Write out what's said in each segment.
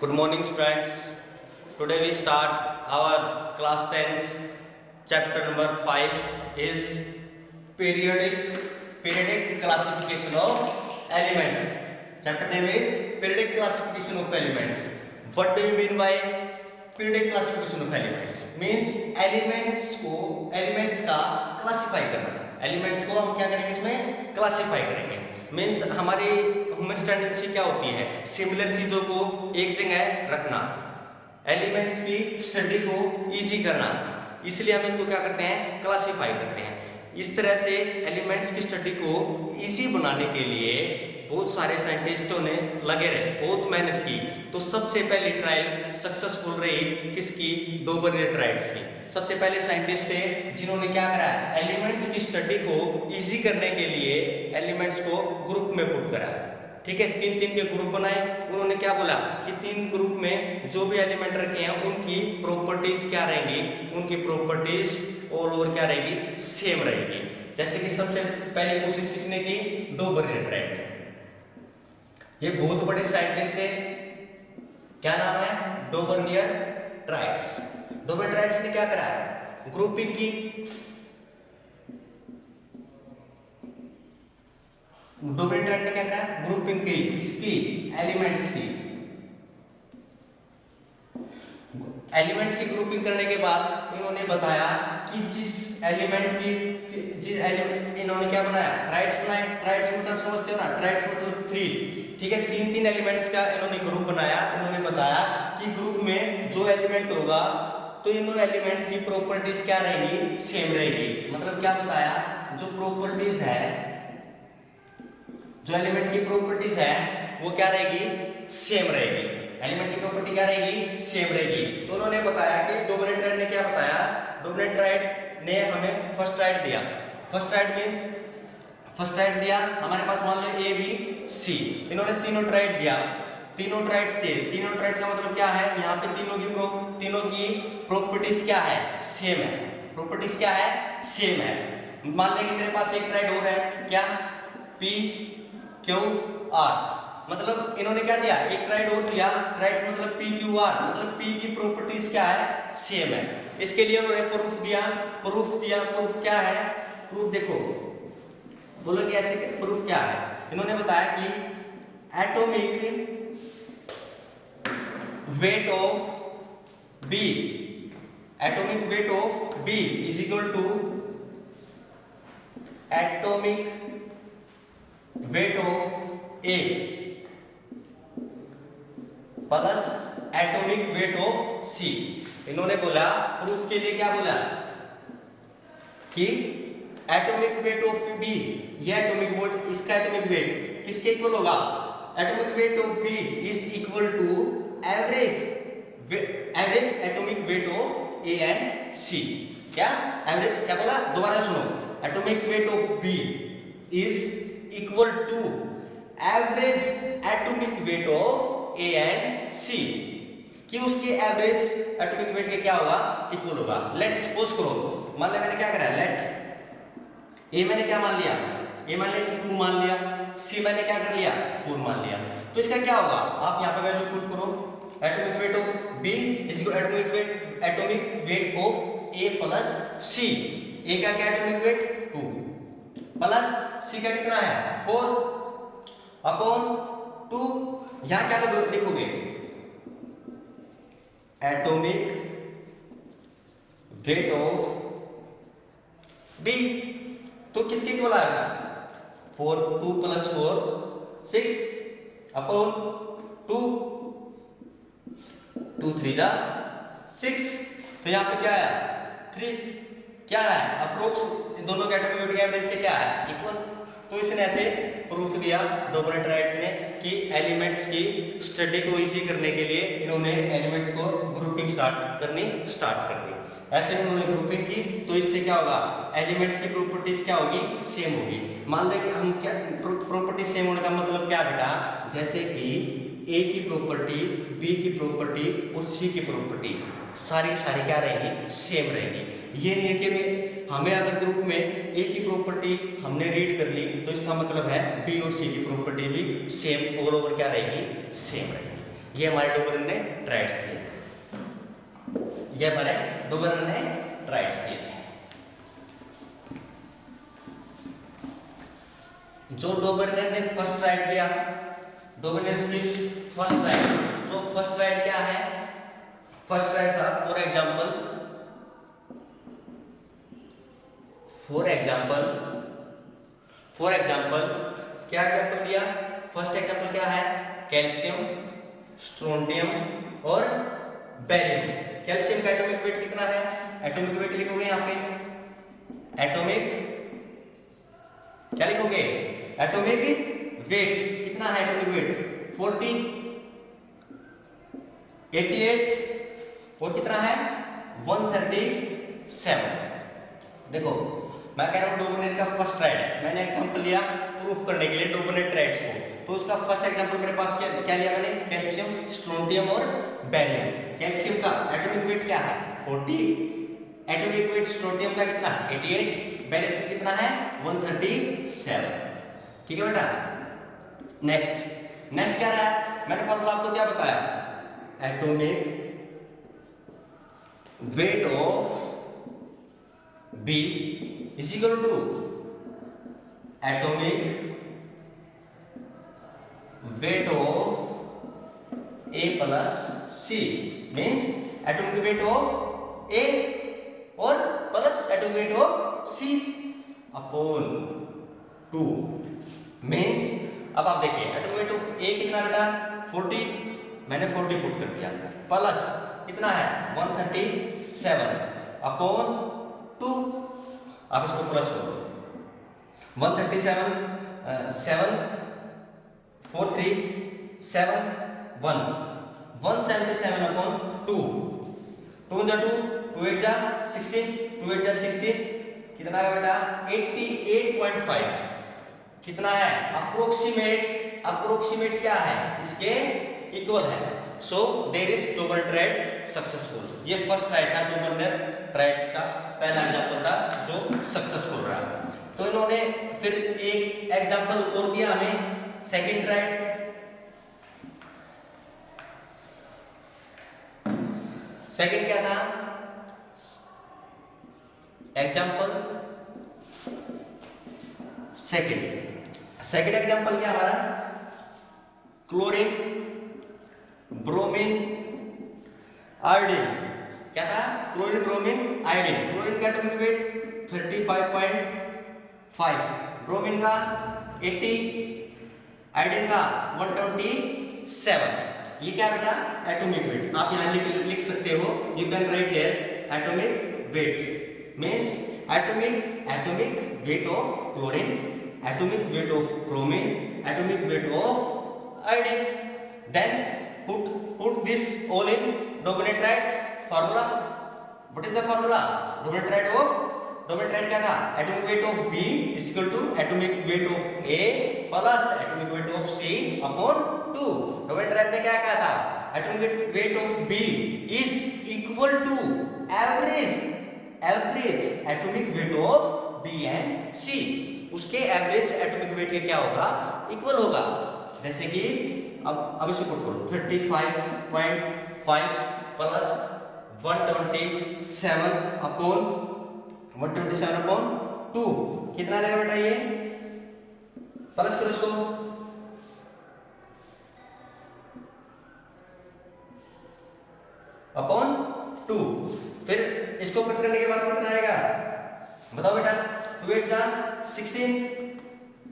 Good morning, students. Today we start our class 10th chapter number 5 is periodic classification of elements. Chapter name is periodic classification of elements. What do you mean by periodic classification of elements? Means elements का classify करना. Elements को हम क्या करेंगे इसमें classify करेंगे. Means हमारी human tendency क्या होती है, सिमिलर चीजों को एक जगह रखना, एलिमेंट्स की स्टडी को इजी करना, इसलिए हम इनको क्या करते हैं, क्लासिफाई करते हैं। इस तरह से एलिमेंट्स की स्टडी को इजी बनाने के लिए बहुत सारे साइंटिस्टों ने लगे रहे, बहुत मेहनत की। तो सबसे पहली ट्रायल सक्सेसफुल रही किसकी, डोबर-ले-ट्राइट्स की। सबसे पहले साइंटिस्ट थे जिन्होंने क्या करा, एलिमेंट्स की स्टडी को इजी करने के लिए एलिमेंट्स को ग्रुप में पुट करा। ठीक है, तीन तीन के ग्रुप बनाए। उन्होंने क्या बोला कि तीन ग्रुप में जो भी एलिमेंट रखे हैं उनकी प्रॉपर्टीज क्या रहेंगी, उनकी प्रॉपर्टीज ऑल ओवर क्या रहेगी, सेम रहेगी। जैसे कि सबसे पहली कोशिश किसने की, डोबर-ले-ट्राइट ने। ये बहुत बड़े साइंटिस्ट थे, क्या नाम है, डोबर-ले-ट्राइट्स। डोबर-ले-ट्राइट्स ने क्या करा, ग्रुपिंग की। डोबर-ले-ट्राइट ने क्या करा, ग्रुपिंग की, किसकी, एलिमेंट्स की। एलिमेंट्स की ग्रुपिंग करने के बाद इन्होंने बताया कि जिस एलिमेंट इन्होंने क्या बनाया, ट्राइड्स बनाए। ट्राइड्स मतलब समझते हो ना, ट्राइड्स मतलब 3। ठीक है, तीन तीन एलिमेंट्स का इन्होंने ग्रुप बनाया। इन्होंने बताया कि ग्रुप में जो एलिमेंट होगा तो इन एलिमेंट की प्रॉपर्टीज क्या रहेगी, सेम रहेगी। मतलब क्या बताया, जो प्रॉपर्टीज है, जो एलिमेंट की प्रॉपर्टीज है वो क्या रहेगी, सेम रहेगी। एलिमेंट की प्रॉपर्टी क्या रहेगी, सेम रहेगी। तो उन्होंने बताया कि डोबर-ले-ट्राइट ने क्या बताया, डोबर-ले-ट्राइट ने हमें फर्स्ट ट्राइड दिया। First tried means first tried दिया, हमारे पास मान लो ए बी सी, इन्होंने तीनों ट्राइड दिया। तीनों ट्राइड्स थे, तीनों ट्राइड्स का मतलब क्या है, यहाँ पे तीनों की प्रॉपर्टीज क्या है, सेम है। प्रॉपर्टीज क्या है, सेम है। मान लेंगे मेरे पास एक ट्राइड और है, क्या, पी क्यू आर। मतलब इन्होंने क्या दिया, एक ट्राइड और दिया, ट्राइड्स मतलब पी क्यू आर, मतलब पी की प्रॉपर्टीज क्या है, सेम है। इसके लिए उन्होंने प्रूफ दिया। प्रूफ क्या है, प्रूफ देखो, बोलो कि ऐसे प्रूफ क्या है। इन्होंने बताया कि atomic weight of B, atomic weight of B is equal to atomic weight of A plus atomic weight of C. इन्होंने बोला, प्रूफ के लिए क्या बोला कि एटॉमिक वेट ऑफ बी, ये एटॉमिक वेट, इसका एटॉमिक वेट किसके इक्वल होगा, atomic weight of B is equal to average atomic weight of A and C. क्या एवरेज, क्या बोला, दोबारा सुनो, atomic weight of B is equal to average atomic weight of A and C, कि उसके average atomic wait के क्या होगा, इक्वल होगा। लेट सपोज करो, मान ले मैंने क्या करा, लेट ए मैंने क्या मान लिया, ए मान लिया 2 मान लिया, सी मैंने क्या कर लिया, 4 मान लिया। तो इसका क्या होगा, आप यहाँ पे वैल्यू पुट करो, atomic weight of B is equal atomic weight of A plus C. A का क्या एटॉमिक वेट 2 प्लस सी का कितना है 4 अपॉन 2। यहां क्या लिखोगे, एटॉमिक वेट ऑफ बी, तो किसके इक्वल आएगा, 4, 2 प्लस 4 6 अपॉन 2, 2 3 जा 6। तो यहाँ पे क्या है 3, क्या है अप्रोक्स, दोनों के एटॉमिक वेट के एवरेज के क्या है, इक्वल। तो इसने ऐसे प्रूफ दिया डोबर-ले-ट्राइट्स ने कि एलिमेंट्स की स्टडी को इजी करने के लिए इन्होंने एलिमेंट्स को ग्रुपिंग स्टार्ट कर दी। ऐसे उन्होंने ग्रुपिंग की, तो इससे क्या होगा, एलिमेंट्स की प्रॉपर्टीज क्या होगी, सेम होगी। मान लें कि हम क्या, प्रॉपर्टी सेम होने का मतलब क्या बेटा, जैसे कि ए की प्रॉपर्टी, बी की प्रॉपर्टी और सी की प्रॉपर्टी सारी क्या रहेंगी, सेम रहेगी। ये नहीं है कि हमें अगर ग्रुप में ए की प्रॉपर्टी हमने रीड कर ली तो इसका मतलब है बी और सी की प्रॉपर्टी भी सेम ऑल ओवर क्या रहेगी, सेम रहेगी। ये हमारे डोबरन ने ट्राइड्स किए, ये हमारे डोबरन ने ट्राइड्स किए थे। जो डोबरन ने फर्स्ट ट्राइड किया, डोबरन की first tried, so first tried क्या है? फर्स्ट ट्राइड था फॉर एग्जांपल क्या एग्जांपल दिया? फर्स्ट एग्जांपल क्या है? कैल्शियम, स्ट्रोंटियम और बेरियम। कैल्शियम का एटॉमिक वेट कितना है? एटॉमिक वेट लिखोगे यहाँ पे, एटॉमिक क्या लिखोगे? एटॉमिक वेट कितना है? एटॉमिक वेट 40, 88 और कितना है? 137। देखो मैं कह रहा हूँ डोबरन का फर्स्ट ट्राइड है, मैंने एग्जांपल लिया प्रूफ करने के लिए डोबरन ट्राइड्स को, तो उसका फर्स्ट एग्जांपल मेरे पास क्या लिया मैंने? कैल्शियम, स्ट्रोंटियम और बेरियम। कैल्शियम का एटॉमिक वेट क्या है? 40, एटॉमिक वेट स्ट्रोंटियम का कितना है? 88, बेरियम का कितना है? 137। ठीक है बेटा। नेक्स्ट क्या रहा है? मैंने फॉर्मूला आपको क्या बताया? Atomic weight of B is equal to atomic weight of A plus C, means atomic weight of A और plus atomic weight of C upon 2, means अब आप देखिए atomic weight of A कितना बेटा? 40, मैंने 40 पुट कर दिया, प्लस कितना है? 137 अपॉन 2, आप इसको प्लस करो, 137 7 4 3 7 1 177 अपॉन 2, 2 जा 2 2 8 जा 16, 2 8 जा 16, कितना है बेटा? 88.5। कितना है? अप्रोक्सीमेट क्या है? इसके इक्वल है। So there is double triad successful. ये फर्स्ट ट्राइड था डबल ट्राइड्स का, पहला एग्जांपल था जो सक्सेसफुल रहा। तो इन्होंने फिर एक एग्जांपल और दिया हमें, सेकंड ट्राइड। सेकंड क्या था? एग्जांपल सेकंड एग्जांपल क्या हमारा? Chlorine, bromine, iodine. क्या था? Chlorine, bromine, iodine. क्लोरीन का एटॉमिक वेट 35.5, ब्रोमीन का 80, आयोडीन का 127। ये क्या बेटा? Atomic weight. आप यहां लिख सकते हो, you can write here atomic weight means atomic weight of chlorine, atomic weight of bromine, atomic weight of iodine. Then put this all in Dobenet-Wright's formula. What is the formula? Dobenet-Wright क्या था? Atomic weight of B is equal to atomic weight of A plus atomic weight of C upon 2. Dobenet-Wright ने क्या कहा था? Atomic weight of B is equal to average atomic weight of B and C. उसके average atomic wait के क्या होगा? Equal होगा। जैसे कि अब इसको पुट करो, 35.5 प्लस 127 अपॉन 2 कितना आ जाएगा बेटा? ये प्लस करो इसको, अपॉन 2। फिर इसको कट करने के बाद कितना आएगा बताओ बेटा? 2 8 जा 16,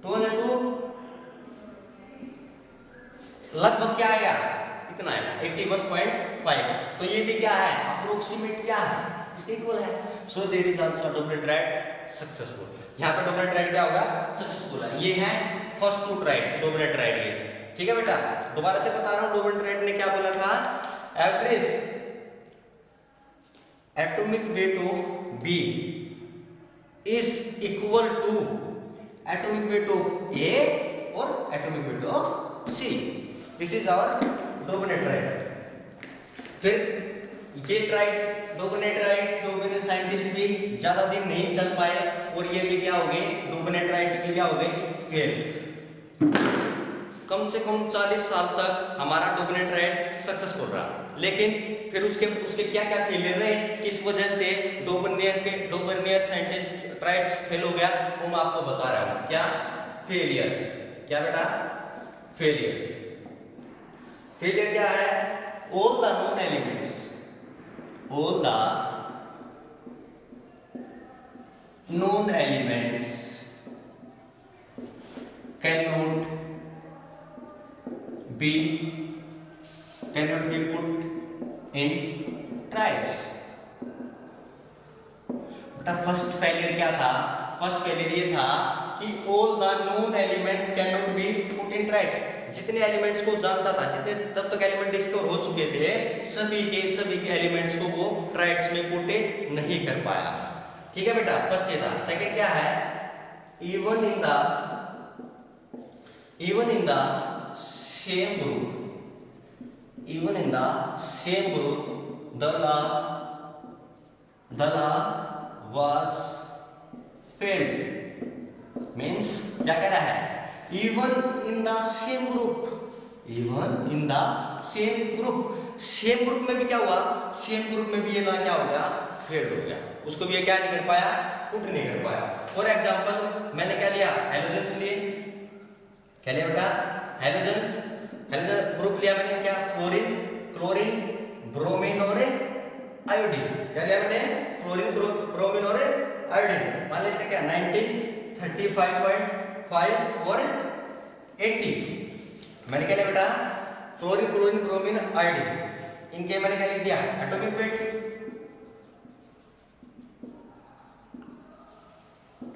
2 जा 2, लगभग क्या आएगा? इतना आएगा 81.5। तो ये भी क्या है? अप्रोक्सीमेट क्या है? इसके इक्वल है। So there is also Dobenet-Wright successful. यहाँ पे Dobenet-Wright क्या होगा? सक्सेसफुल है। ये है फर्स्ट टू ट्राइड्स Dobenet-Wright के। ठीक है बेटा, दोबारा से बता रहा हूँ, Dobenet-Wright ने क्या बोला था? Average atomic weight of B is equal to atomic weight of A और atomic weight of C. This is our Dobenet-Wright. फिर ये ट्राइड Dobenet साइंटिस्ट भी ज्यादा दिन नहीं चल पाए और ये भी क्या हो गए? Dobenet-Wright भी क्या हो गए? फेल। कम से कम 40 साल तक हमारा डोबनेट्राइड सक्सेसफुल रहा, लेकिन फिर उसके क्या क्या फेलियर रहे, किस वजह से डोबर्नियर साइंटिस्ट ट्राइड्स फेल हो गया, वो मैं आपको बता रहा हूँ। क्या फेलियर, क्या बेटा फेलियर, फेलियर क्या है, all the known elements, all the known elements cannot be put in trials। बेटा फर्स्ट फेलियर क्या था, फर्स्ट फेलियर ये था कि all the known elements can not be put in trials. जितने एलिमेंट्स को जानता था, जितने तब तक एलिमेंट डिस्कवर हो चुके थे, सभी के एलिमेंट्स को वो ट्राइल्स में पुट नहीं कर पाया। ठीक है बेटा, फर्स्ट ये था। सेकंड क्या है, even in the same group the law was failed। Means क्या कह रहा है, even in the same group में भी क्या हुआ, सेम ग्रुप में भी ये लॉ क्या हो गया, फेल हो गया। उसको भी ये क्या नहीं कर पाया, पुट नहीं कर पाया। फॉर एग्जाम्पल मैंने क्या लिया, हेलोजेंस लिए, क्या लिया बेटा, हेलोजेंस ग्रुप लिया मैंने, क्या फ्लोरीन, क्लोरीन, ब्रोमीन और आयोडीन। क्या लिया मैंने, फ्लोरीन, ब्रोमीन और आयोडीन। मान लीजिए इसका क्या 19, 35.5 और 80। मैंने क्या लिया बेटा, फ्लोरीन, क्लोरीन, ब्रोमीन, आयोडीन। इनके मैंने क्या लिख दिया, एटॉमिक वेट,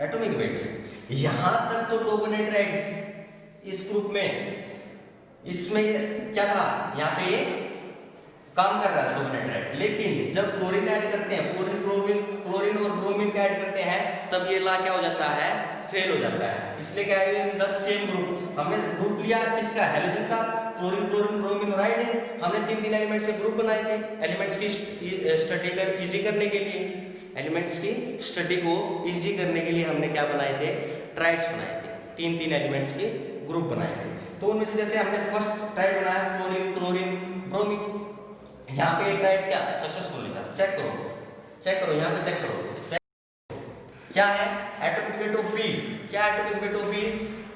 एटॉमिक वेट। यहां तक तो डोबनेट्राइड्स इस ग्रुप में, इसमें क्या था, यहाँ पे काम कर रहा है डोबनेट्राइड, लेकिन जब फ्लोरीन ऐड करते हैं, क्लोरीन और ब्रोमीन का ऐड करते हैं, तब ये ला क्या हो जाता है, फेल हो जाता है। इसलिए क्या है, इन द सेम ग्रुप, हमने ग्रुप लिया किसका, हेलोजन का, फ्लोरीन, क्लोरीन, ब्रोमीन और आयोडीन। हमने तीन एलिमेंट्स के ग्रुप बनाए थे, एलिमेंट्स की स्टडी इजी करने के लिए, एलिमेंट्स की स्टडी को इजी करने के लिए हमने क्या बनाए थे, ट्राइड्स बनाए थे, तीन एलिमेंट्स के ग्रुप बनाए थे। तो उनमें से जैसे हमने फर्स्ट ट्राइड बनाया फ्लोरीन, क्लोरीन, ब्रोमीन, यहाँ पे ट्राइड्स क्या सक्सेसफुल लिखा, चेक करो यहाँ पे चेक करो, क्या है, एटॉमिक वेट ऑफ बी, क्या एटॉमिक वेट ऑफ बी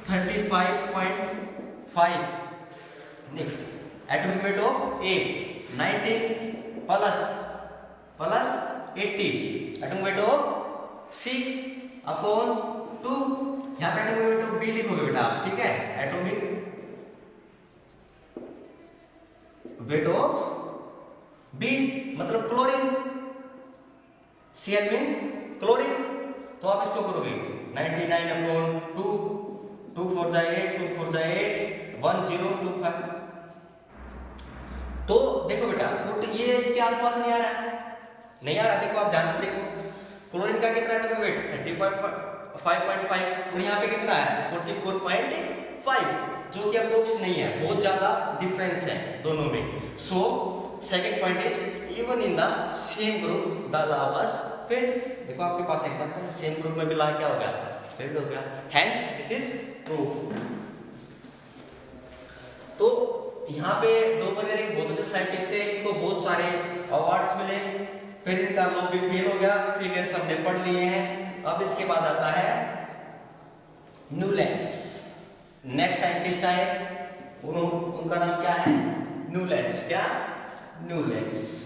35.5, नहीं, atomic weight of A 19 plus 80, atomic weight of C upon 2। यहाँ पे एटॉमिक वेट ऑफ बी लिखोगे बेटा आप, ठीक है, एटॉमिक वेट ऑफ बी मतलब क्लोरीन, Cl मीन्स क्लोरीन, तो आप इसको करोगे 99 अपॉन 2, 2 4 जा 8, 2 4 जा 8, 1025। तो देखो बेटा ये इसके आसपास नहीं आ रहा है, नहीं आ रहा, देखो आप ध्यान से देखो, क्लोरीन का कितना एटॉमिक वेट 35.5 और यहाँ पे कितना है 44.5, जो कि अप्रोक्स नहीं है, बहुत ज्यादा डिफरेंस है दोनों में। So second point is even in the same group the law was failed. देखो आपके पास एग्जांपल, सेम ग्रुप में भी लॉ क्या होगा, फेल्ड हो गया, हेंस दिस इज प्रूव। तो यहाँ पे डोबनेर एक बहुत अच्छे साइंटिस्ट थे, इनको बहुत सारे अवार्ड्स मिले, फिर इनका लॉ भी फेल हो गया, फिगर सबने पढ़ लिए हैं। अब इसके बाद आता है न्यूलैंड्स, नेक्स्ट साइंटिस्ट आए, उनका नाम क्या है, न्यूलैंड्स, क्या न्यूलैंड्स।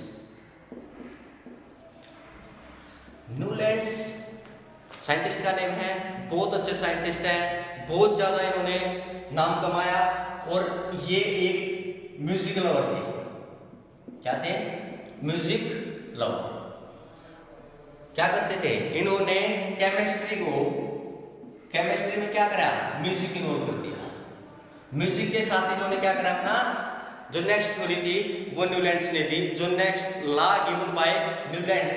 न्यूलैंड्स साइंटिस्ट का नेम है, बहुत अच्छे साइंटिस्ट हैं, बहुत ज्यादा इन्होंने नाम कमाया, और ये एक म्यूजिक लवर थे। क्या थे, म्यूजिक लवर। क्या करते थे, इन्होंने केमिस्ट्री में क्या करा, म्यूजिक इन्वॉल्व कर दिया। म्यूजिक के साथ इन्होंने क्या करा, अपना जो नेक्स्ट थ्योरी थी वो न्यूलैंड्स ने दी, जो next law given by Newlands,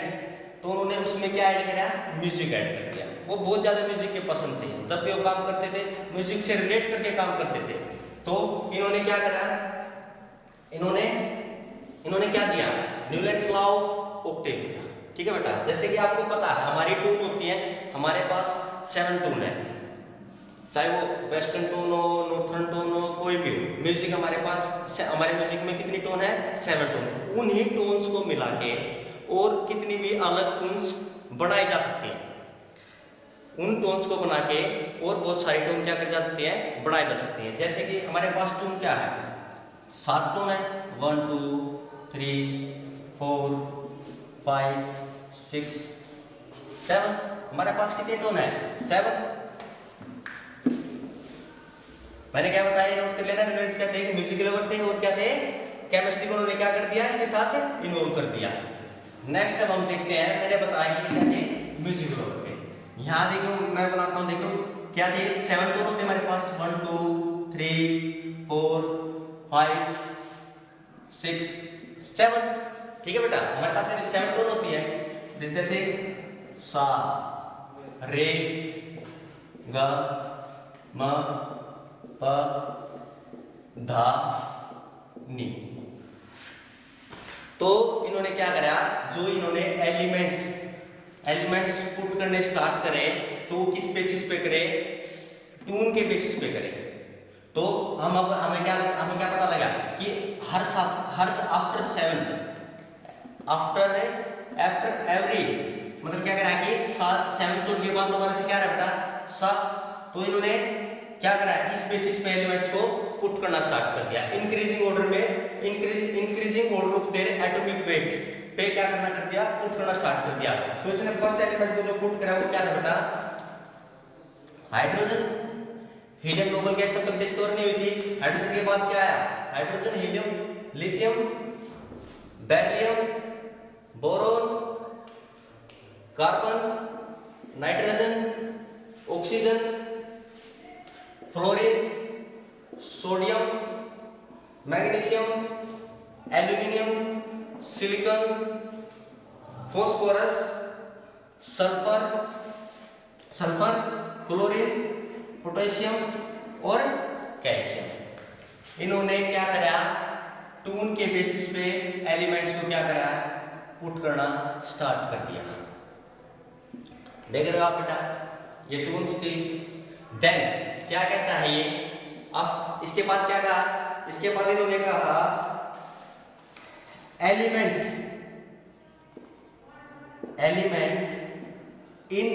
तो उन्होंने उसमें क्या ऐड करा, म्यूजिक ऐड कर दिया। वो बहुत ज्यादा म्यूजिक के पसंद थे, तब भी वो काम करते थे, म्यूजिक से रिलेट करके काम करते थे। तो इन्होंने क्या करा, इन्होंने क्या दिया, न्यूलैंड्स लॉ ऑफ ऑक्टेव दिया। ठीक है बेटा, जैसे कि आपको पता है हमारी टून होती है, हमारे पास 7 टून है, चाहे वो वेस्टर्न टोन हो, नॉर्थर्न टोन हो, कोई भी हो, म्यूजिक हमारे पास, हमारे म्यूजिक में कितनी टोन है? 7 टोन। उन्हीं टोन्स को मिला के और कितनी भी अलग टोन्स बनाई जा सकती हैं। उन टोन्स को बना के और बहुत सारी टोन क्या कर जा सकती हैं? बनाई जा सकती हैं। जैसे कि हमारे पास टोन क्या है? 7 टोन है, 1 2 3 4 5 6 7। हमारे पास कितने टोन है? 7। मैंने क्या बताया, नोट कर लेना। रिलेटेड क्या थे? म्यूजिकल लवर थे और क्या थे? केमिस्ट्री को उन्होंने क्या कर दिया? इसके साथ इन्वॉल्व कर दिया। नेक्स्ट अब हम देखते हैं, मैंने बताया कि क्या थे? म्यूजिकल लवर थे। यहाँ देखो, मैं बनाता हूँ, देखो क्या थे? 7 टोन होते हमारे पास, 1 2 3 4 5 6 7। ठीक है बेटा, हमारे पास 7 टोन होती है। जैसे सा, रे, ग, म, प, धा, नी। तो इन्होंने क्या करा, जो इन्होंने एलिमेंट्स पुट करने स्टार्ट करे तो किस बेसिस पे करे? ट्यून के बेसिस पे करे। तो हमें क्या पता लगा कि आफ्टर एवरी, मतलब क्या करा कि 7 टोन के बाद दोबारा से क्या रहा बेटा? सा। तो इन्होंने क्या करा, इस बेसिस पे एलिमेंट्स को पुट करना स्टार्ट कर दिया। Increasing order of their atomic wait पे क्या करना कर दिया? पुट करना स्टार्ट कर दिया। तो इसने फर्स्ट एलिमेंट को जो पुट करा वो क्या था बेटा? हाइड्रोजन। हीलियम नोबल गैस तब तक डिस्कवर नहीं हुई थी। हाइड्रोजन के बाद क्या आया? Hydrogen, helium, lithium, beryllium, boron, carbon, nitrogen, oxygen, fluorine, sodium, magnesium, aluminium, silicon, phosphorus, sulphur, chlorine, potassium और कैल्शियम। इन्होंने क्या करा? टून के बेसिस पे एलिमेंट्स को क्या करा? पुट करना स्टार्ट कर दिया। देख रहे हो आप बेटा, ये टून्स थी। देन क्या कहता है ये? अब इसके बाद क्या कहा? इसके बाद इन्होंने कहा element in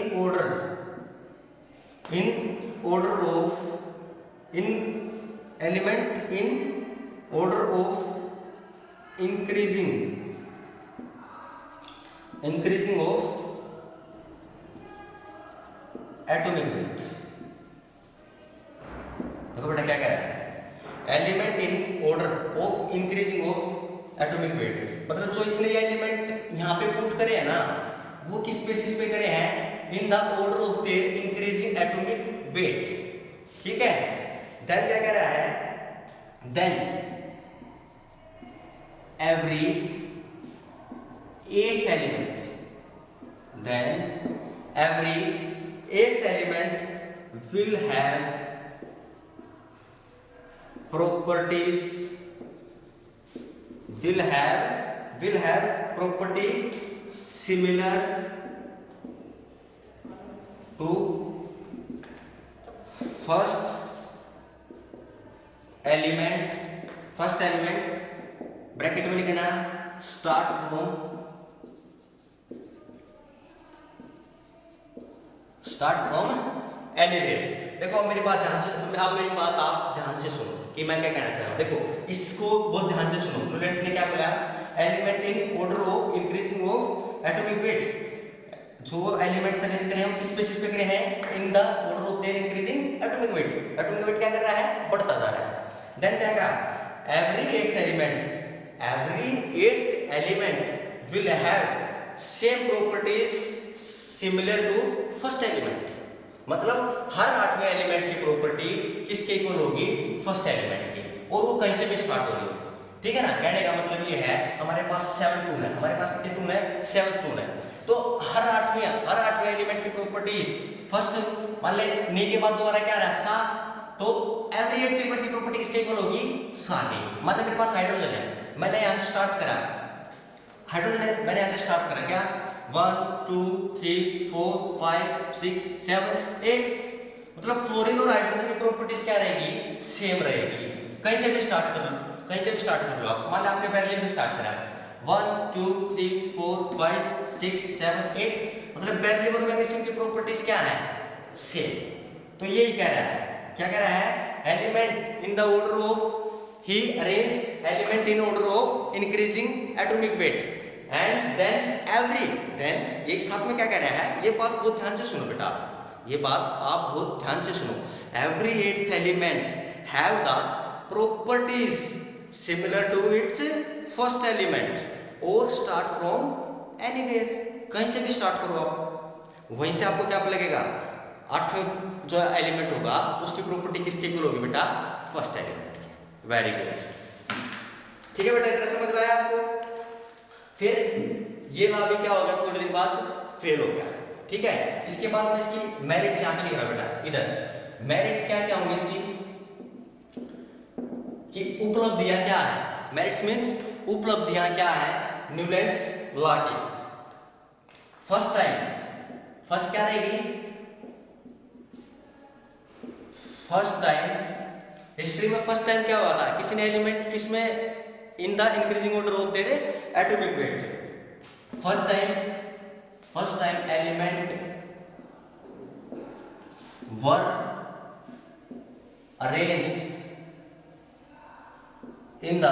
order of increasing of atomic weight। देखो बेटा क्या कह रहा है? Element in order of increasing of atomic weight, मतलब जो इसने ये एलिमेंट यहाँ पे पुट करे है ना, वो किस बेसिस पे करे हैं? In the order of their increasing atomic weight. ठीक है। देन क्या कह रहा है? Then every 8th element will have properties similar to first element bracket में लिखना स्टार्ट फ्रॉम एनीवेयर। देखो मेरी बात ध्यान से, अब मेरी बात आप ध्यान से सुनो कि मैं क्या कहना चाह रहा हूं। देखो इसको बहुत ध्यान से सुनो। स्टूडेंट्स ने क्या बोला? Element in order of increasing of atomic weight. जो एलिमेंट्स अरेंज करे हैं किस बेसिस पे करे हैं? In the order of their increasing atomic wait. Atomic weight क्या कर रहा है? बढ़ता जा रहा है। देन क्या कहा? every eighth element will have same properties similar to first element। मतलब हर 8वें एलिमेंट की प्रॉपर्टी किसके इक्वल होगी? फर्स्ट एलिमेंट की, और वो कहीं से भी स्टार्ट हो रही हो। ठीक है ना? कहने का मतलब ये है हमारे पास 7 टून है। हमारे पास कितने टून है? 7 टून है। तो हर आठवें एलिमेंट की प्रॉपर्टीज फर्स्ट, मान ले नी के बाद दोबारा क्या रहा? सा। तो एवरी 8th एलिमेंट की प्रॉपर्टी किसके इक्वल होगी? सा की। मतलब मेरे पास हाइड्रोजन है, मैंने यहां से स्टार्ट करा, हाइड्रोजन है, मैंने यहां से स्टार्ट करा क्या? 1 2 3 4 5 6 7 8। मतलब फ्लोरीन और हाइड्रोजन की प्रॉपर्टीज क्या रहेगी, सेम रहेगी। कहीं से भी स्टार्ट कर लो, कहीं से भी स्टार्ट कर लो आप। मान लो आपने बेरिलियम से स्टार्ट करा 1 2 3 4 5 6 7 8, मतलब बेरिलियम और मैग्नीशियम की प्रॉपर्टीज क्या है, सेम। तो यही कह रहा है, क्या कह रहा है, element in the order of, he arrange element in order of increasing atomic weight and then एक साथ में क्या कह रहा है, ये बात बहुत ध्यान से सुनो बेटा, ये बात आप बहुत ध्यान से सुनो। Every eighth element have the properties similar to its first element और स्टार्ट फ्रॉम एनीवेयर, कहीं से भी स्टार्ट करो आप, वहीं से आपको क्या लगेगा, आठवें जो एलिमेंट होगा उसकी प्रॉपर्टी किसके इक्वल होगी बेटा, फर्स्ट एलिमेंट की। वेरी गुड, ठीक है बेटा, इतना समझ में आया आपको। फिर ये ला भी क्या हो गया, थोड़े दिन बाद फेल हो गया, ठीक है। इसके बाद में इसकी मेरिट्स यहाँ पे लिख रहा बेटा, इधर मेरिट्स क्या क्या होंगे इसकी, कि उपलब्धियां क्या है, मेरिट्स मींस उपलब्धियां क्या है न्यूलैंड्स लॉ की। फर्स्ट टाइम, फर्स्ट क्या रहेगी, फर्स्ट टाइम हिस्ट्री में फर्स्ट टाइम क्या हुआ था, किसी ने एलिमेंट किसमें, इन the increasing order of their atomic wait, first time element were arranged in the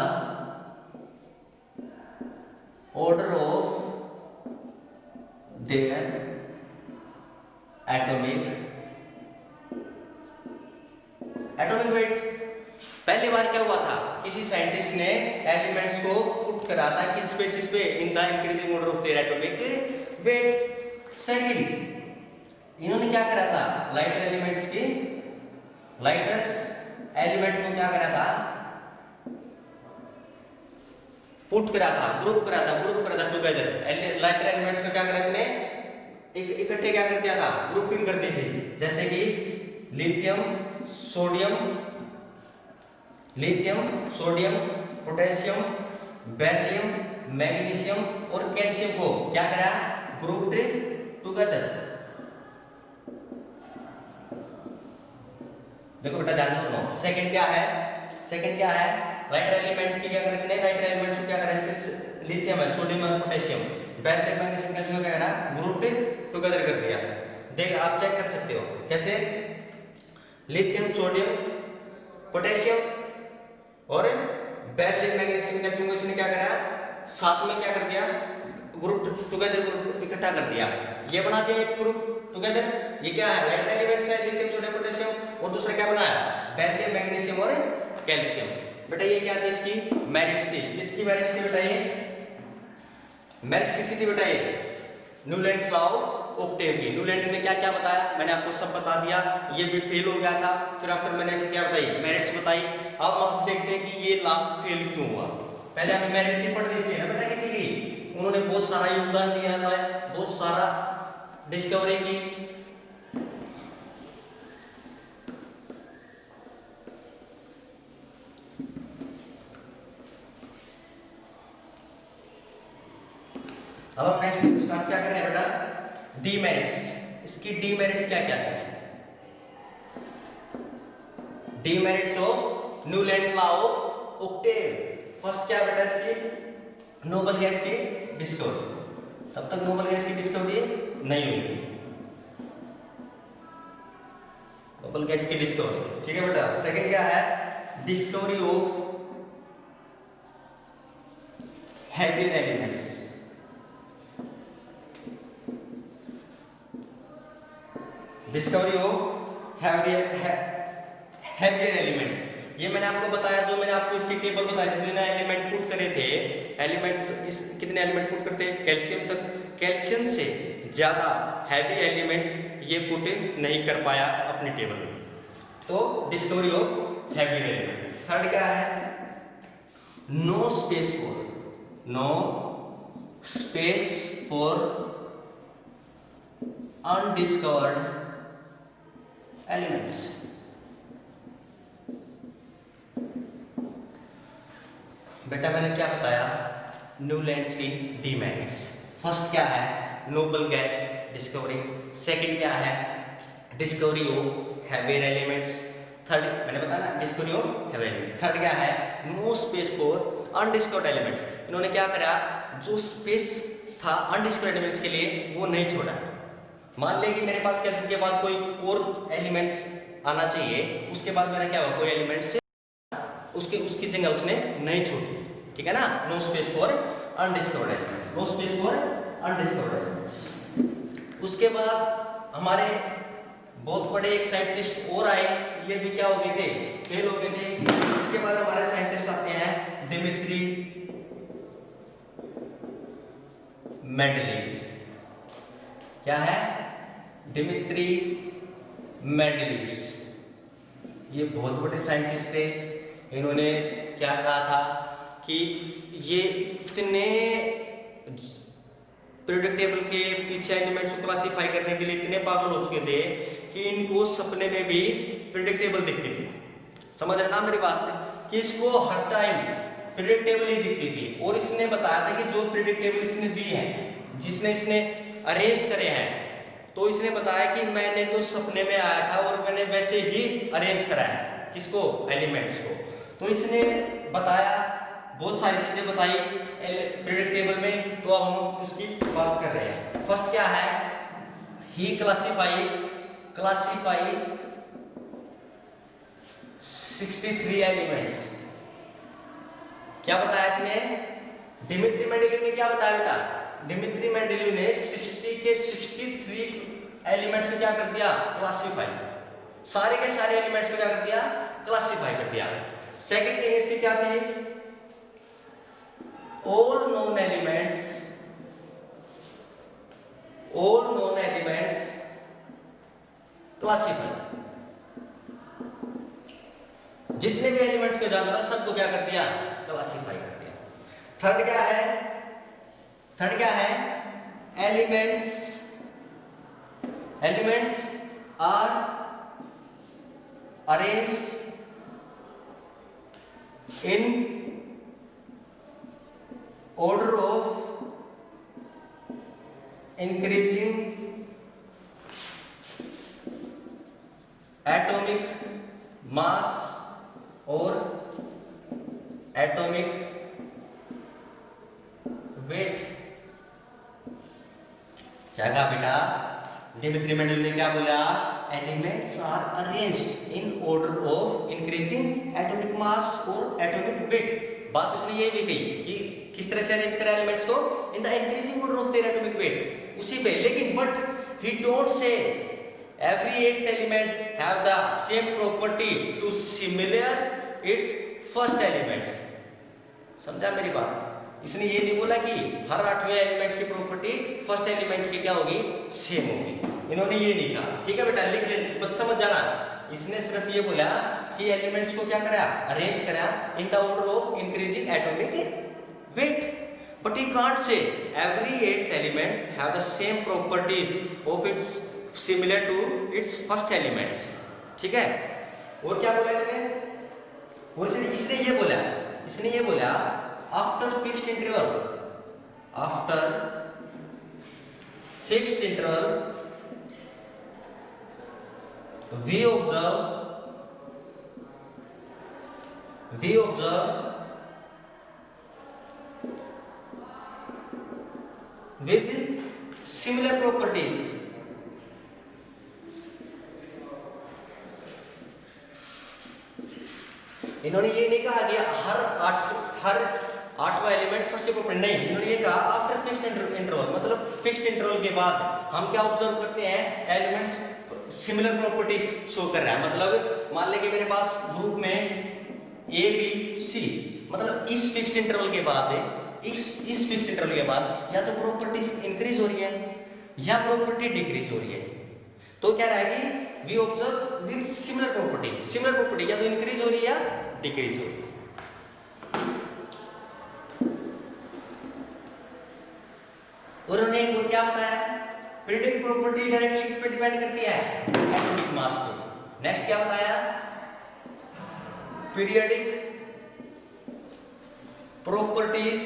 order of their atomic wait. पहली बार क्या हुआ था, किसी साइंटिस्ट ने एलिमेंट्स को पुट करा था किस बेसिस पे, इन the increasing order of their atomic wait. Second इन्होंने क्या करा था, लाइटर एलिमेंट्स की, लाइटर्स एलिमेंट को क्या करा था, पुट करा था, ग्रुप करा था टुगेदर। लाइटर एलिमेंट्स को क्या करा इसने, इकट्ठे क्या कर दिया था, ग्रुपिंग कर दी थी, जैसे कि lithium sodium potassium beryllium magnesium और कैल्शियम को क्या करा, ग्रुप्ड टुगेदर। देखो बेटा ध्यान से सुनो, सेकंड क्या है, लाइटर एलिमेंट की क्या करा इसने, लाइटर एलिमेंट्स को क्या करा, जैसे लिथियम है, सोडियम है, पोटेशियम बेरिलियम मैग्नीशियम कैल्शियम क्या करा, ग्रुप्ड टुगेदर कर दिया। देख आप चेक कर सकते हो कैसे, लिथियम सोडियम पोटेशियम और बेरिलियम मैग्नीशियम कैल्शियम को इसने क्या करा, साथ में क्या कर दिया, ग्रुप टुगेदर, ग्रुप इकट्ठा कर दिया, ये बना दिया एक ग्रुप टुगेदर। ये क्या है, लाइटर एलिमेंट्स है, लिथियम सोडियम पोटेशियम, और दूसरा क्या बनाया, बेरिलियम मैग्नीशियम और कैल्शियम। बेटा ये क्या थी, इसकी मेरिट्स थी, इसकी मेरिट्स थी बेटा, ये मेरिट्स किसकी थी बेटा, ये न्यूलैंड्स लॉ ऑफ ऑक्टेव की। न्यूलैंड्स ने क्या क्या बताया, मैंने आपको सब बता दिया, ये भी फेल हो गया था, फिर मैंने इसे क्या बताई, मेरिट्स बताई। अब आप देखते हैं कि ये लॉ फेल क्यों हुआ। पहले हमें मेरिट्स ही पढ़ दीजिए ना बेटा किसी की, उन्होंने बहुत सारा योगदान दिया है, बहुत सारा डिस्कवरी की। अब हम नेक्स्ट स्टार्ट क्या कर रहे हैं बेटा, डीमेरिट्स। इसकी डीमेरिट्स क्या क्या थे, demerits of Newlands law of Octave. First क्या बेटा इसकी, नोबल गैस की डिस्कवरी, तब तक नोबल गैस की डिस्कवरी नहीं हुई थी, नोबल गैस की डिस्कवरी, ठीक है बेटा। सेकंड क्या है, discovery of heavier elements, discovery of heavier elements. ये मैंने आपको बताया, जो मैंने आपको इसकी टेबल बताई थी, जिन्हें एलिमेंट पुट करे थे, एलिमेंट्स इस कितने एलिमेंट पुट करते हैं, कैल्शियम तक, कैल्शियम से ज्यादा हैवी एलिमेंट्स ये पुट नहीं कर पाया अपनी टेबल में, तो discovery of heavier element. Third क्या है, no space for undiscovered elements. बेटा मैंने क्या बताया, न्यूलैंड्स की डीमेरिट्स। फर्स्ट क्या है, नोबल गैस डिस्कवरी। सेकंड क्या है, discovery of heavier elements. Third मैंने बताया ना, discovery of heavier elements. Third क्या है, no space for undiscovered elements. इन्होंने क्या करा, जो स्पेस था अनडिस्कवर्ड एलिमेंट्स के लिए वो नहीं छोड़ा। मान ले कि मेरे पास कैल्शियम के बाद कोई और एलिमेंट्स आना चाहिए, उसके बाद मेरा क्या हुआ, कोई एलिमेंट्स उसकी जगह उसने नहीं छोड़ी, ठीक है ना। No space for undiscovered elements, no space for undiscovered elements. उसके बाद हमारे बहुत बड़े एक साइंटिस्ट और आए, ये भी क्या हो गए थे, फेल हो गए थे। इसके बाद हमारे साइंटिस्ट आते हैं डिमित्री मेंडलीव। क्या है, डिमित्री मेंडलीव। ये बहुत बड़े साइंटिस्ट थे। इन्होंने क्या कहा था कि ये इतने पीरियोडिक टेबल के पीछे एलिमेंट्स को क्लासिफाई करने के लिए इतने पागल हो चुके थे कि इनको सपने में भी पीरियोडिक टेबल दिखती थी। समझ रहे ना मेरी बात, कि इसको हर टाइम पीरियोडिक टेबल ही दिखती थी। और इसने बताया था कि जो पीरियोडिक टेबल इसने दी है, जिसने इसने अरेंज करे हैं, तो इसने बताया कि मैंने तो सपने में आया था और मैंने वैसे ही अरेंज करा है। किसको, एलिमेंट्स को। तो इसने बताया, बहुत सारी चीजें बताई पीरियोडिक टेबल में। तो अब हम उसकी बात कर रहे हैं। फर्स्ट क्या है, ही क्लासिफाई 63 एलिमेंट्स। क्या बताया इसने, डिमित्री मेंडेलीव ने क्या बताया बेटा, डिमित्री मेंडेलीव ने 60 के 63 एलिमेंट्स को क्या कर दिया, क्लासिफाई। सारे के सारे एलिमेंट्स को क्या कर दिया, क्लासिफाई कर दिया। सेकंड थिंग इसकी क्या थी, all known elements classified। जितने भी एलिमेंट्स को जानता था सबको क्या कर दिया, क्लासिफाई कर दिया। थर्ड क्या है, elements are arranged in order of increasing atomic mass और atomic weight। क्या कहा बेटा, डिमित्री मेंडेलीव ने क्या बोला, elements are arranged in order of increasing atomic mass और एटॉमिक वेट। बात उसने ये भी कही कि किस तरह से अरेंज करा एलिमेंट्स को, in the increasing order of their atomic weight, उसी पे। लेकिन but he don't say every eighth element have the same property to similar its first elements. समझा मेरी बात, इसने ये नहीं बोला कि हर 8वें एलिमेंट की प्रॉपर्टी फर्स्ट एलिमेंट की क्या होगी, सेम होगी। इन्होंने ये नहीं कहा, ठीक है बेटा, लिख ले, बस समझ जाना। इसने सिर्फ ये बोला कि एलिमेंट्स को क्या करा, अरेंज करा इन the order of increasing atomic weight, but he can't say every eighth element have the same properties of its similar to its first elements। ठीक है, और क्या बोला इसने, और इसने ये बोला after fixed interval we observe with similar properties। इन्होंने ये नहीं कहा कि हर आठवां एलिमेंट फर्स्ट के प्रॉपर्टी, नहीं, इन्होंने ये कहा आफ्टर फिक्स्ड इंटरवल, मतलब फिक्स्ड इंटरवल के बाद हम क्या ऑब्जर्व करते हैं, एलिमेंट्स सिमिलर प्रॉपर्टीज शो कर रहा है। मतलब मान ले कि मेरे पास ग्रुप में ए बी सी, मतलब इस फिक्स्ड इंटरवल के बाद इस फिक्स्ड इंटरवल के बाद या तो प्रॉपर्टीज इंक्रीज हो रही है या प्रॉपर्टी डिक्रीज हो रही है। तो क्या रहेगी, we observe with similar property या तो इंक्रीज हो रही है या डिक्रीज हो रही है। और उन्होंने एक और क्या बताया, पीरियोडिक प्रॉपर्टी डायरेक्टली किस पे डिपेंड करती है, एटॉमिक मास पे। नेक्स्ट क्या बताया, पीरियोडिक प्रॉपर्टीज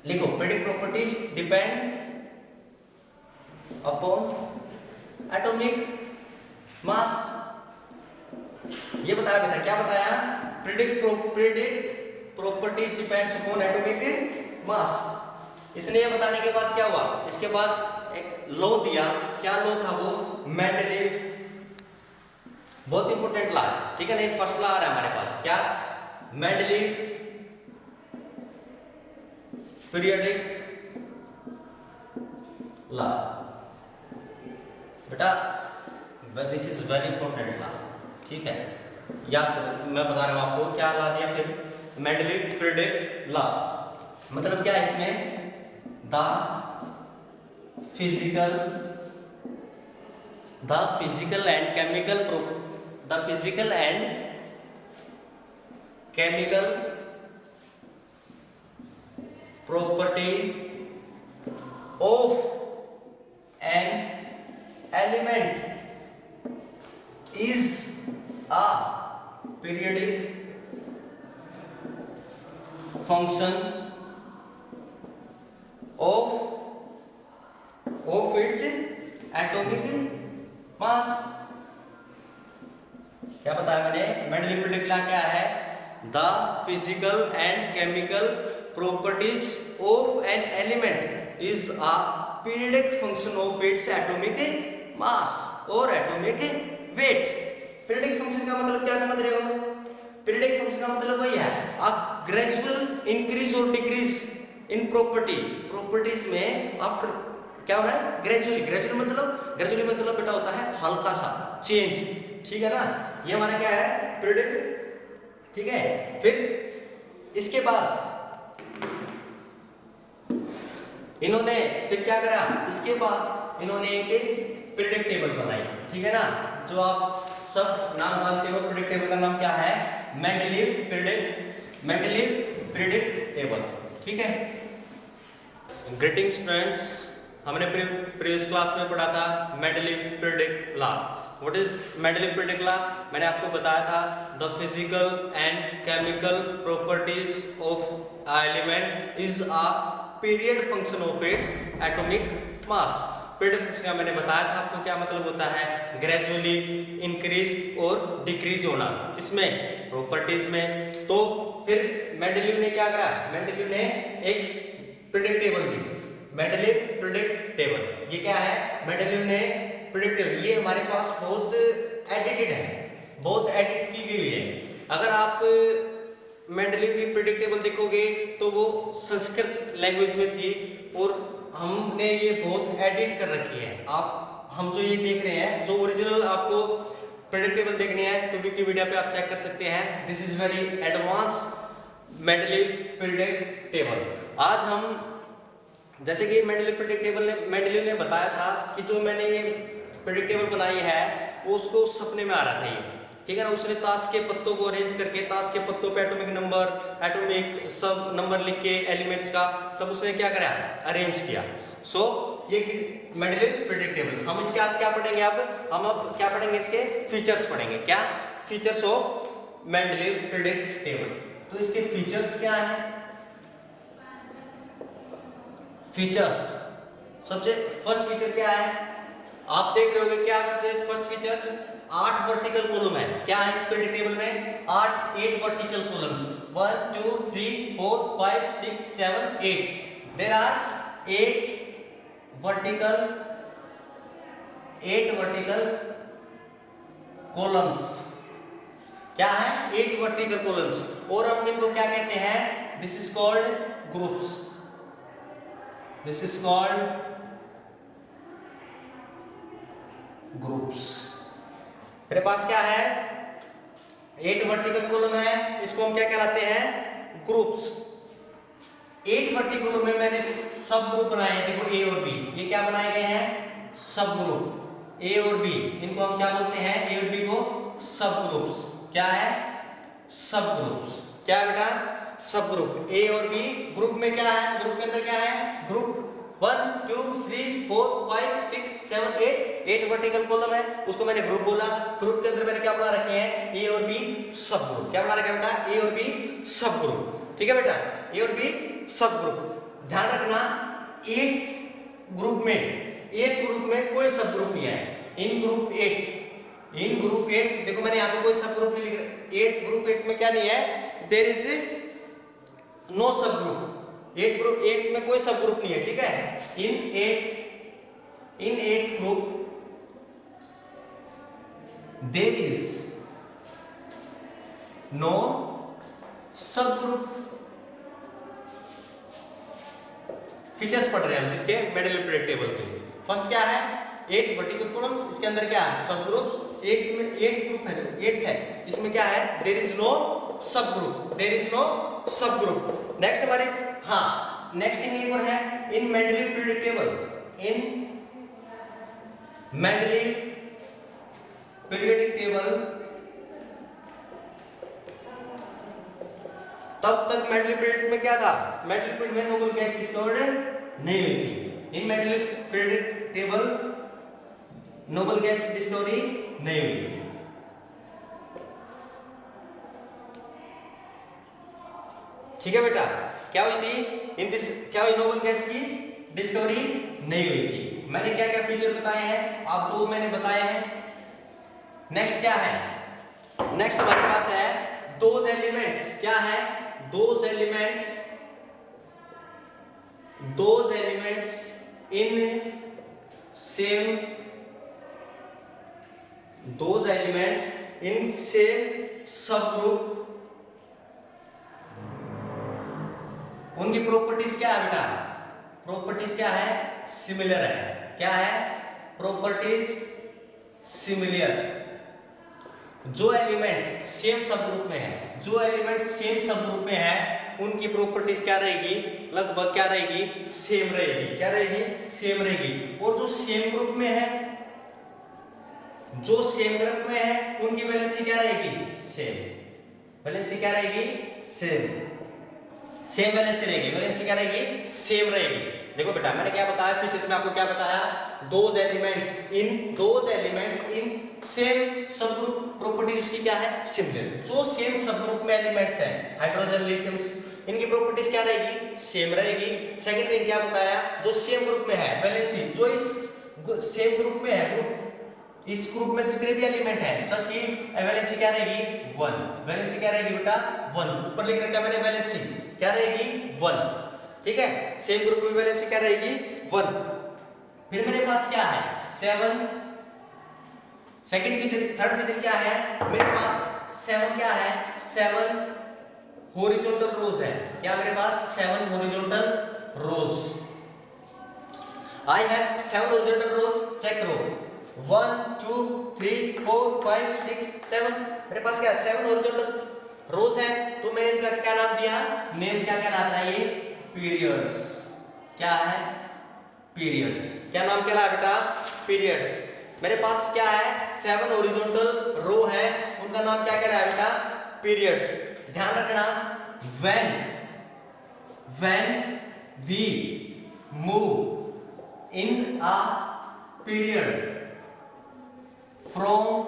लिखो, predict properties depend upon atomic mass. ये बताया बेटा, क्या बताया? Predict properties depends upon atomic mass. इसने ये बताने के बाद क्या हुआ, इसके बाद एक लॉ दिया। क्या लॉ था वो? मेंडलीव, बहुत इंपॉर्टेंट लॉ है, ठीक है ना। फर्स्ट लॉ आ रहा है हमारे पास, क्या? Mendeleev periodic law. बेटा this is very important law, ठीक है। या मैं बता रहा हूं आपको क्या लॉ दिया फिर, मेंडलीव पीरियोडिक लॉ। मतलब क्या है इसमें? The physical and chemical property of an element is a periodic function of its atomic mass। क्या बताया मैंने? मेंडलीव पीरियोडिक लॉ क्या है? The physical and chemical properties of an element is a periodic function of its atomic mass और atomic weight। periodic function का मतलब क्या समझ रहे हो? periodic function का मतलब वही है, a gradual increase or decrease in properties में after क्या हो रहा है? gradually मतलब बेटा होता है हल्का सा चेंज, ठीक है ना। ये हमारा क्या है? periodic, ठीक है। फिर इसके बाद इन्होंने फिर क्या करा? इसके बाद इन्होंने एक पीरियोडिक टेबल बनाई, ठीक है ना, जो आप सब नाम जानते हो। पीरियोडिक टेबल का नाम क्या है? मेंडलीव पीरियोडिक टेबल, ठीक है। ग्रीटिंग स्टूडेंट्स, हमने प्रीवियस क्लास में पढ़ा था Mendeleev periodic law. What is Mendeleev periodic law? मैंने आपको बताया था the physical and chemical properties of a element is a period function of its atomic mass. Period function का मैंने बताया था आपको क्या मतलब होता है? ग्रेजुअली इंक्रीज और डिक्रीज होना, किसमें? प्रॉपर्टीज में। तो फिर मेंडलीव ने क्या करा? मेंडलीव ने एक पीरियडिक टेबल दी, मेंडलीव पीरियडिक टेबल। ये क्या है? मेंडलीव ने पीरियडिक टेबल, ये हमारे पास बहुत एडिटेड है, बहुत एडिट की गई है। अगर आप मेंडलीव की पीरियडिक टेबल देखोगे तो वो संस्कृत लैंग्वेज में थी और हमने ये बहुत एडिट कर रखी है। हम जो ये देख रहे हैं, जो ओरिजिनल आपको पीरियडिक टेबल देखनी है तो विकिपीडिया पे आप चेक कर सकते हैं। This is very advance Mendeleev periodic table. आज हम जैसे कि मेंडलीव ने बताया था कि जो मैंने ये पीरियडिक टेबल बनाई है वो उसको सपने में आ रहा था ये, ठीक है ना। उसने ताश के पत्तों को अरेंज करके, ताश के पत्तों पे एटॉमिक नंबर, एटॉमिक सब नंबर लिख के एलिमेंट्स का, तब उसने क्या करा? अरेंज किया। सो ये मेंडलीव पीरियडिक टेबल। हम इसके आज क्या पढ़ेंगे? हम अब क्या पढ़ेंगे? इसके फीचर्स पढ़ेंगे। क्या features of Mendeleev periodic table? तो इसके फीचर्स क्या है? फीचर्स, सबसे फर्स्ट फीचर क्या है? आप देख रहे होगे क्या सबसे फर्स्ट फीचर्स? 8 वर्टिकल कॉलम है। क्या है इस पीरियडिक टेबल में? 8 vertical columns. 1 2 3 4 5 6 7 8। There are 8 vertical columns. क्या है? 8 वर्टिकल कॉलम्स। और हम इनको क्या कहते हैं? This is called groups. This is called groups. मेरे पास क्या है? 8 वर्टिकल कॉलम है, इसको हम क्या कहलाते हैं? ग्रुप्स। 8 वर्टिकल कॉलम में मैंने सब ग्रुप बनाए हैं। देखो ए और बी, ये क्या बनाए गए हैं? सब ग्रुप। ए और बी, इनको हम क्या बोलते हैं? ए और बी को सब ग्रुप्स। क्या है? सब ग्रुप्स। क्या है बेटा? सब ग्रुप। ए और बी ग्रुप में क्या है? ग्रुप के अंदर क्या है? ग्रुप 1 2 3 4 5 6 7 8 वर्टिकल कॉलम है, उसको मैंने ग्रुप बोला। ग्रुप के अंदर मैंने क्या बना रखे हैं? ए और बी सब ग्रुप। क्या बना रखा है बेटा? ए और बी सब ग्रुप, ठीक है बेटा। ए और बी सब ग्रुप। ध्यान रखना 8th ग्रुप में कोई सब ग्रुप नहीं है। इन ग्रुप 8 देखो मैंने यहाँ पे कोई सब ग्रुप नहीं लिख रहा। ग्रुप 8 में क्या नहीं है, there is no sub group. 8 में कोई सब ग्रुप नहीं है, ठीक है। इन 8 group there is no sub group. Features पढ़ रहे हैं हम इसके मेंडलीव प्रेडिक्टेबल के। फर्स्ट क्या है, 8 वर्टिकल कॉलम्स, इसके अंदर क्या है, सब ग्रुप्स। 8 में 8 ग्रुप है, 8th है, इसमें क्या है, there is no sub group, there is no sub group. Next हमारे नेक्स्ट थिंग एक और है, in Mendeleev predictable, in Mendeleev periodic table तब तक मेंडलीव पीरियड में क्या था, मेंडलीव पीरियड में नोबल गैस डिस्कवर्ड नहीं हुई थी। In Mendeleev period table noble gas discovery नहीं हुई थी। ठीक है बेटा, क्या हुई थी क्या हुई, नोबल गैस की डिस्कवरी नहीं हुई थी। मैंने क्या क्या फीचर बताए हैं, आप दो मैंने बताए हैं। नेक्स्ट क्या है, नेक्स्ट हमारे पास है दोज एलिमेंट्स। क्या है, दोज एलिमेंट्स इन सेम सब ग्रुप। उनकी प्रॉपर्टीज क्या है बेटा, प्रॉपर्टीज क्या है, सिमिलर है। क्या है, प्रॉपर्टीज सिमिलर। जो एलिमेंट सेम सब ग्रुप में है, उनकी प्रॉपर्टीज क्या रहेगी, लगभग क्या रहेगी, सेम रहेगी। क्या रहेगी, सेम रहेगी। और जो सेम ग्रुप में है, उनकी वैलेंसी क्या रहेगी, सेम। वैलेंसी क्या रहेगी, सेम वैलेंसी रहेगी। वैलेंसी क्या रहेगी, सेम रहेगी। देखो बेटा, मैंने क्या बताया फीचर्स में, आपको क्या बताया, दोज एलिमेंट्स इन सेम सब ग्रुप, प्रॉपर्टी उसकी क्या है, सिमिलर। जो सेम सब ग्रुप में एलिमेंट्स हैं, हाइड्रोजन, लिथियम, इनकी प्रॉपर्टीज क्या रहेगी, सेम रहेगी। सेकंड थिंग क्या बताया, जो सेम ग्रुप में है, वैलेंसी जो इस सेम ग्रुप में है, इस ग्रुप में जितने भी एलिमेंट है सबकी वैलेंसी क्या रहेगी, 1। वैलेंसी क्या रहेगी बेटा, 1। ऊपर लिख रखा मैंने, वैलेंसी क्या रहेगी, 1। ठीक है, सेम ग्रुप में वैलेंसी क्या रहेगी, 1। फिर मेरे पास क्या है, 7। सेकंड फीचर, थर्ड फीचर क्या है, मेरे पास 7 क्या है, 7 हॉरिजॉन्टल रोज है। क्या मेरे पास 7 horizontal rows. I have 7 horizontal rows. Check करो, 1 2 3 4 5 6 7। मेरे पास क्या है, 7 हॉरिजॉन्टल रोज है। तो मैंने इनका क्या नाम दिया, नेम क्या कहलाता है, ये पीरियड्स। क्या है, पीरियड्स। क्या नाम कहला बेटा, पीरियड्स। मेरे पास क्या है, 7 हॉरिजॉन्टल रो है, उनका नाम क्या कह रहा है बेटा, पीरियड्स। ध्यान रखना, when we move in a period from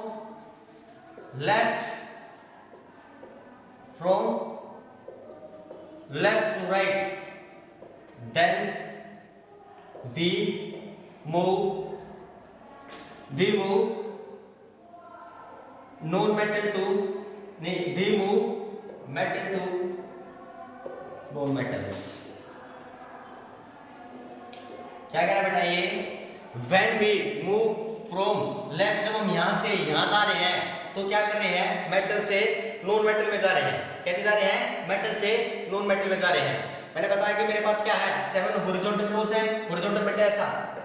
left to right, then we move non-metal to metal to non-metals। क्या कह रहा है बेटा ये, when we move from left, जब हम यहां से यहां जा रहे हैं तो क्या कर रहे हैं, मेटल से नॉन मेटल में जा रहे हैं। कैसे जा रहे हैं, मेटल से नॉन मेटल में जा रहे हैं। मैंने बताया कि मेरे पास क्या है, 7 हॉरिजॉन्टल रोज है। हॉरिजॉन्टल बेटा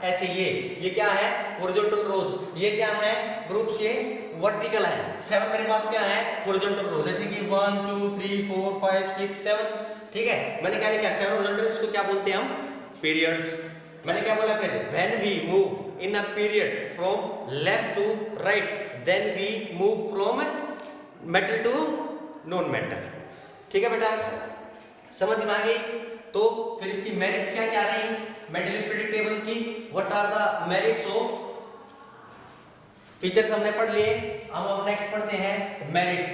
ऐसे ये क्या है, हॉरिजॉन्टल रोज। ये क्या है, ग्रुप्स, ये वर्टिकल है। 7 मेरे पास क्या है, हॉरिजॉन्टल रोज, जैसे कि 1 2 3 4 5 6 7। ठीक है, मैंने क्या लिखा, 7 हॉरिजॉन्टल, इसको क्या बोलते हैं हम, पीरियड्स। मैंने क्या बोला फिर, when we move in a period from left to right, then we move from metal to non metal। ठीक है बेटा, समझ में आ गई। तो फिर इसकी मेरिट्स क्या क्या रही, मेंडलीव प्रेडिक्टेबल की, what are the merits of, features हमने पढ़ लिए। अब नेक्स्ट पढ़ते हैं मेरिट्स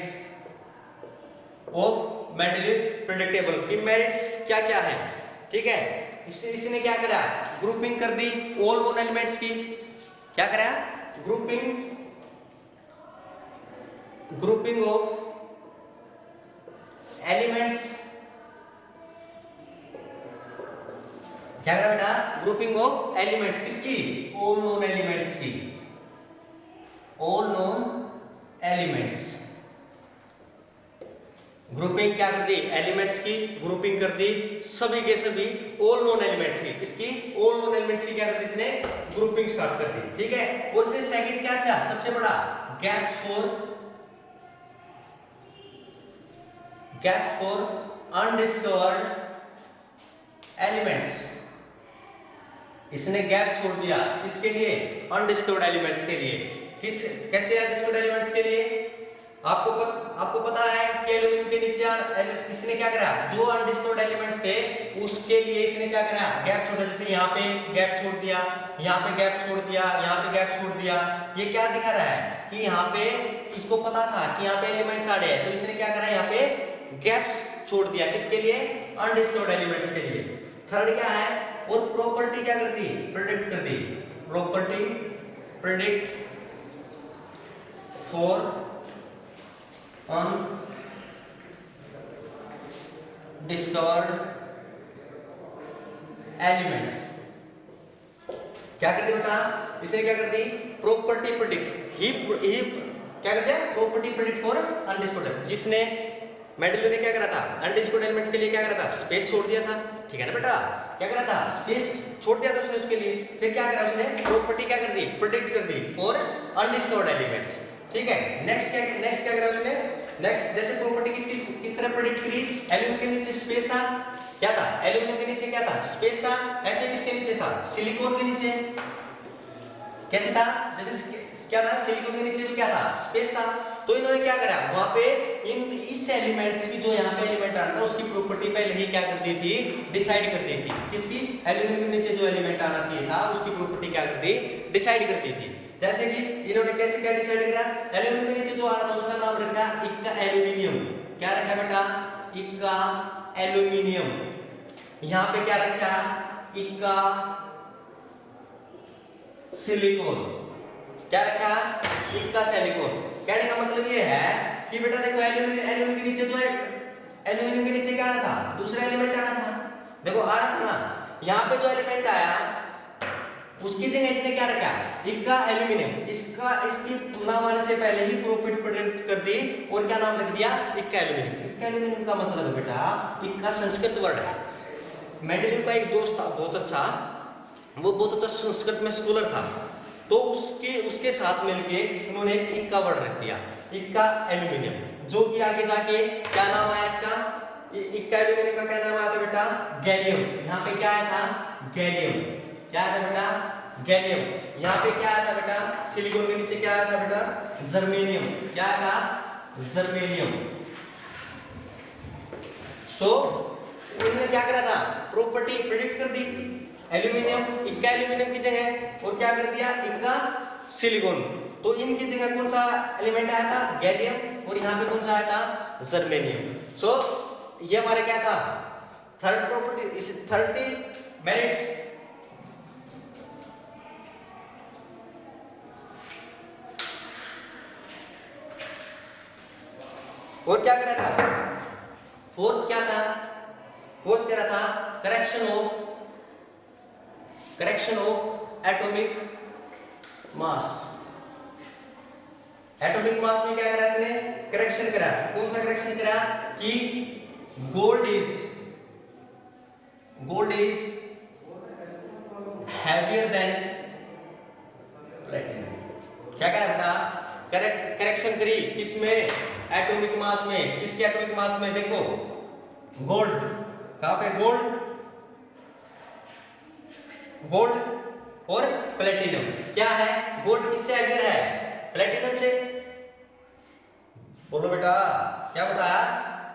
ऑफ मेंडलीव प्रेडिक्टेबल की। मेरिट्स क्या क्या है, ठीक है। इसने क्या करा, ग्रुपिंग कर दी ऑल नोन एलिमेंट्स की। क्या करा, ग्रुपिंग ऑफ एलिमेंट्स। क्या करा बेटा, ग्रुपिंग ऑफ एलिमेंट्स किसकी, ऑल नोन एलिमेंट्स की, ऑल नोन एलिमेंट्स। ग्रुपिंग क्या कर दी, एलिमेंट्स की ग्रुपिंग कर दी, सभी के सभी ऑल नोन एलिमेंट्स की, इसकी ऑल नोन एलिमेंट्स की क्या कर दी इसने, ग्रुपिंग स्टार्ट कर दी। ठीक है, और इसने सेकंड क्या चाहा, सबसे बड़ा गैप फॉर अनडिस्कवर्ड एलिमेंट्स। इसने गैप छोड़ दिया किसके लिए, अनडिस्कवर्ड एलिमेंट्स के लिए। कैसे अनडिस्कवर्ड एलिमेंट्स के लिए, आपको पता है कि एल्यूमिनियम के नीचे इसने क्या करा, जो अनडिस्कवर्ड एलिमेंट्स थे उसके लिए इसने क्या करा, गैप छोड़ा। जैसे यहाँ पे गैप छोड़ दिया, यहाँ पे गैप छोड़ दिया, यहाँ पे गैप छोड़ दिया। ये क्या दिखा रहा है कि यहाँ पे इसको पता था कि यहाँ पे एलिमेंट्स आ रहे हैं, तो इसने क्या करा, यहाँ पे गैप्स छोड़ दिया किसके लिए, अनडिस्कवर्ड एलिमेंट्स के लिए। थर्ड क्या है, और प्रॉपर्टी क्या कर दी, प्रेडिक्ट कर दी, property predict for undiscovered elements. क्या कर दी बेटा, इसे क्या कर दी, प्रॉपर्टी प्रेडिक्ट ही क्या कर दिया, प्रॉपर्टी प्रेडिक्ट फॉर अनडिस्कवर्ड। जिसने मेंडेलियो ने क्या करा था, अनडिस्कवर्ड एलिमेंट्स के लिए क्या करा था, स्पेस छोड़ दिया था। ठीक है ना बेटा, क्या करा था, स्पेस छोड़ दिया था उसने उसके लिए। फिर क्या करा उसने, प्रॉपर्टी क्या कर दी, प्रेडिक्ट कर दी फॉर अनडिस्कवर्ड एलिमेंट्स। ठीक है, नेक्स्ट क्या करा उसने, नेक्स्ट जैसे प्रॉपर्टी किस तरह प्रेडिक्ट करी, एल्यूमिनियम के नीचे स्पेस था, क्या था, एल्यूमिनियम के नीचे क्या था, स्पेस था। ऐसे किसके नीचे था, सिलिकॉन के नीचे। कैसे था, जैसे क्या था, सिलिकॉन के नीचे भी क्या था, स्पेस था। तो इन्होंने क्या करा, वहां पे इस एलिमेंट्स की जो यहाँ पे एलिमेंट आना था उसकी प्रॉपर्टी पहले ही क्या कर दी थी, डिसाइड कर दी थी। किसकी, एल्यूमिनियम के नीचे जो एलिमेंट आना चाहिए था उसकी प्रॉपर्टी क्या कर दी, डिसाइड कर दी थी। जैसे कि इन्होंने कैसे क्या डिसाइड करा, एल्यूमिनियम के नीचे जो आ रहा था उसका नाम रखा इक्का एल्यूमिनियम। क्या रखा बेटा, इक्का एल्यूमिनियम। यहाँ पे क्या रखा, इक्का सिलिकॉन। क्या रखा, इक्का सिलिकॉन। कहने का मतलब ये है कि बेटा देखो एल्यूमिनियम के नीचे जो है, एल्यूमिनियम के नीचे क्या आना था, दूसरा एलिमेंट आना था। देखो आ रहा था ना, यहाँ पे जो एलिमेंट आया उसकी जगह इसने क्या रखा, इक्का एल्यूमिनियम। इसकी नाम आने से पहले ही प्रॉपर्टी प्रेडिक्ट कर दी और क्या नाम रख दिया, इक्का एल्यूमिनियम। इक्का एल्यूमिनियम का मतलब है बेटा, इक्का संस्कृत वर्ड है। मेंडेलियो का एक दोस्त था बहुत अच्छा, वो बहुत अच्छा संस्कृत में स्कॉलर था, तो उसके साथ मिलके उन्होंने एक इक्का वर्ड रख दिया, इक्का एल्यूमिनियम, जो कि आगे जाके क्या नाम आया इसका, इक्का एल्यूमिनियम का क्या नाम आया था बेटा, गैलियम। यहाँ पे क्या आया था, गैलियम। क्या आया था बेटा, गैलियम। यहाँ पे क्या आया था बेटा, सिलिकॉन के नीचे क्या आया था बेटा, जर्मेनियम। क्या आया था, जर्मेनियम। सो उन्होंने क्या करा था, प्रॉपर्टी प्रेडिक्ट कर दी, एल्यूमिनियम, इक्का एल्यूमिनियम की जगह, और क्या कर दिया, इक्का सिलिकॉन। तो इनकी जगह कौन सा एलिमेंट आया था, गैलियम, और यहाँ पे कौन सा आया था, जर्मेनियम। सो ये हमारे क्या था, थर्ड प्रॉपर्टी, इस थर्ड थी मेरिट्स। और क्या करा था, फोर्थ क्या था, फोर्थ करा था correction of atomic mass. Atomic mass में क्या करा इसने, करेक्शन करा। कौन सा करेक्शन करा, कि gold is heavier than platinum. क्या करा बेटा, करेक्शन करी किसमें, एटॉमिक मास में। किसके एटॉमिक मास में, देखो गोल्ड, कहां पे, गोल्ड और प्लेटिनम। क्या है, गोल्ड किससे हैवियर है, प्लेटिनम से। बोलो बेटा, क्या बताया,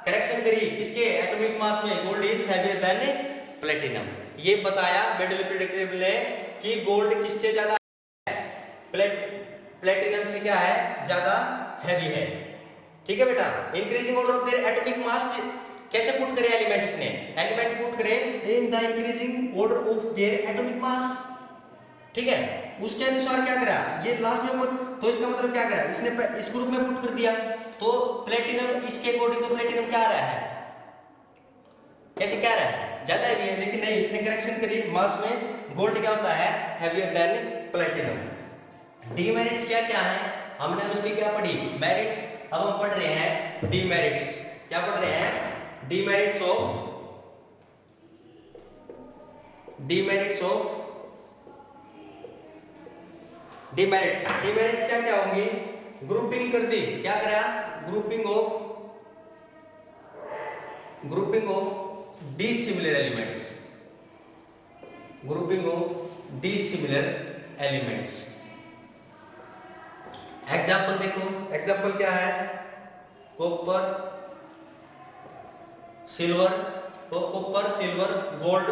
करेक्शन करी किसके, एटॉमिक मास में, gold is heavier than platinum. ये बताया मेंडेलियो प्रेडिक्टेबल ने कि गोल्ड किससे ज्यादा है, प्लेटिनम से क्या है, ज्यादा हैवी है। ठीक है बेटा, increasing order of their atomic mass कैसे पुट करे एलिमेंट, इसने एलिमेंट पुट करे इन the increasing order of their atomic mass, ठीक है, उसके अनुसार क्या करा ये लास्ट में पुट, तो इसका मतलब क्या करा इसने इस ग्रुप में पुट कर दिया, तो प्लेटिनम इसके अकॉर्डिंग तो प्लेटिनम क्या आ रहा है, कैसे क्या रहा है ज्यादा हैवी है, लेकिन नहीं इसने करेक्शन करी मास में गोल्ड क्या होता है हैवियर देन प्लेटिनम। डीमेरिट्स क्या क्या है, हमने अब इसकी क्या पढ़ी मेरिट्स, अब हम पढ़ रहे हैं डीमेरिट्स, क्या पढ़ रहे हैं डीमेरिट्स ऑफ डीमेरिट्स क्या क्या होंगी, ग्रुपिंग कर दी, क्या करा grouping of dissimilar elements, grouping of dissimilar elements। Example देखो, एग्जाम्पल क्या है कॉपर सिल्वर, तो कॉपर सिल्वर गोल्ड,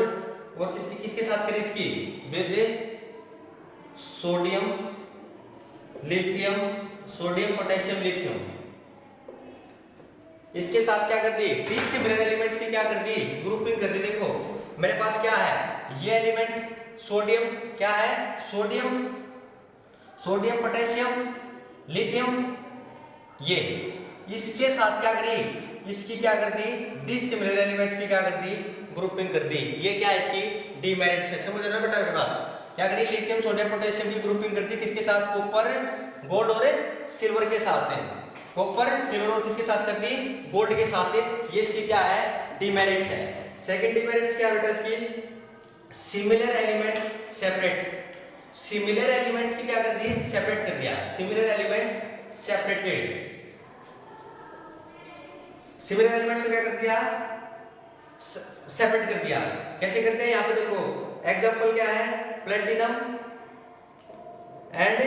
और किसके साथ करें इसकी विद सोडियम पोटेशियम लिथियम, इसके साथ क्या कर दी डिसिमिलर एलिमेंट्स की क्या कर दी ग्रुपिंग कर दी। देखो मेरे पास क्या है ये एलिमेंट सोडियम, क्या है सोडियम पोटेशियम लिथियम, ये इसके साथ क्या करी इसकी क्या कर दी डिसिमिलर एलिमेंट्स की क्या कर दी ग्रुपिंग कर दी, ये क्या है इसकी डीमेरिट्स है, समझ रहे हो बेटा मेरी बात, क्या करी लिथियम सोडियम पोटेशियम की ग्रुपिंग कर दी किसके साथ कॉपर गोल्ड और सिल्वर के साथ है, कॉपर सिल्वर और किसके साथ कर दी गोल्ड के साथ है, ये इसकी क्या है डीमेरिट्स है। सेकंड डीमेरिट्स क्या बेटा इसकी similar elements separate, similar elements की क्या कर दी सेपरेट कर दिया, similar elements separated, similar elements को क्या कर दिया सेपरेट कर दिया, कैसे करते हैं यहाँ पे देखो एग्जांपल क्या है प्लेटिनम एंड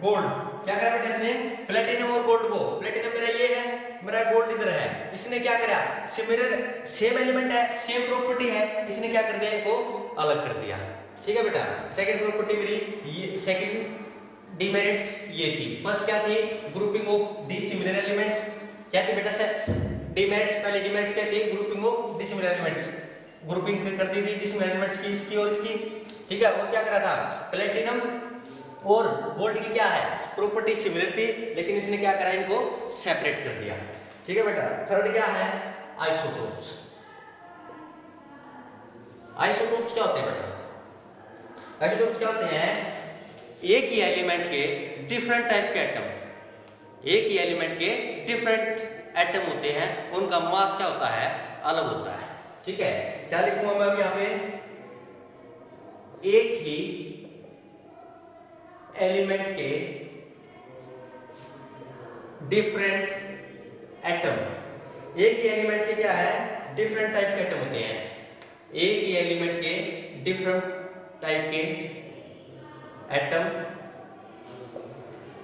गोल्ड, क्या करा बेटा इसने प्लेटिनम और गोल्ड को, प्लेटिनम मेरा ये है मेरा गोल्ड इधर है, इसने क्या करा सिमिलर सेम एलिमेंट है सेम प्रॉपर्टी है, इसने क्या कर दिया इनको अलग कर दिया, ठीक है बेटा। सेकंड प्रॉपर्टी मेरी ये सेकंड डीमेरिट्स ये थी, फर्स्ट क्या थी ग्रुपिंग ऑफ डिसिमिलर एलिमेंट्स, क्या थी बेटा सर डीमेरिट्स, पहले डीमेरिट्स क्या थी grouping of dissimilar elements, grouping कर दी थी डिसिमिलर एलिमेंट्स की इसकी और इसकी, ठीक है, और क्या करा था प्लेटिनम और गोल्ड की क्या है प्रॉपर्टी सिमिलर थी लेकिन इसने क्या करा इनको सेपरेट कर दिया, ठीक है बेटा। थर्ड क्या है आइसोटोप्स, आइसोटोप्स क्या होते हैं बेटा, आइसोटोप्स क्या होते हैं एक ही एलिमेंट के डिफरेंट टाइप के एटम, एक ही एलिमेंट के डिफरेंट एटम होते हैं उनका मास क्या होता है अलग होता है, ठीक है। क्या लिखूंगा मैं यहाँ पे एक ही एलिमेंट के डिफरेंट एटम, एक ही एलिमेंट के क्या है डिफरेंट टाइप के एटम होते हैं, एक ही एलिमेंट के डिफरेंट टाइप के एटम,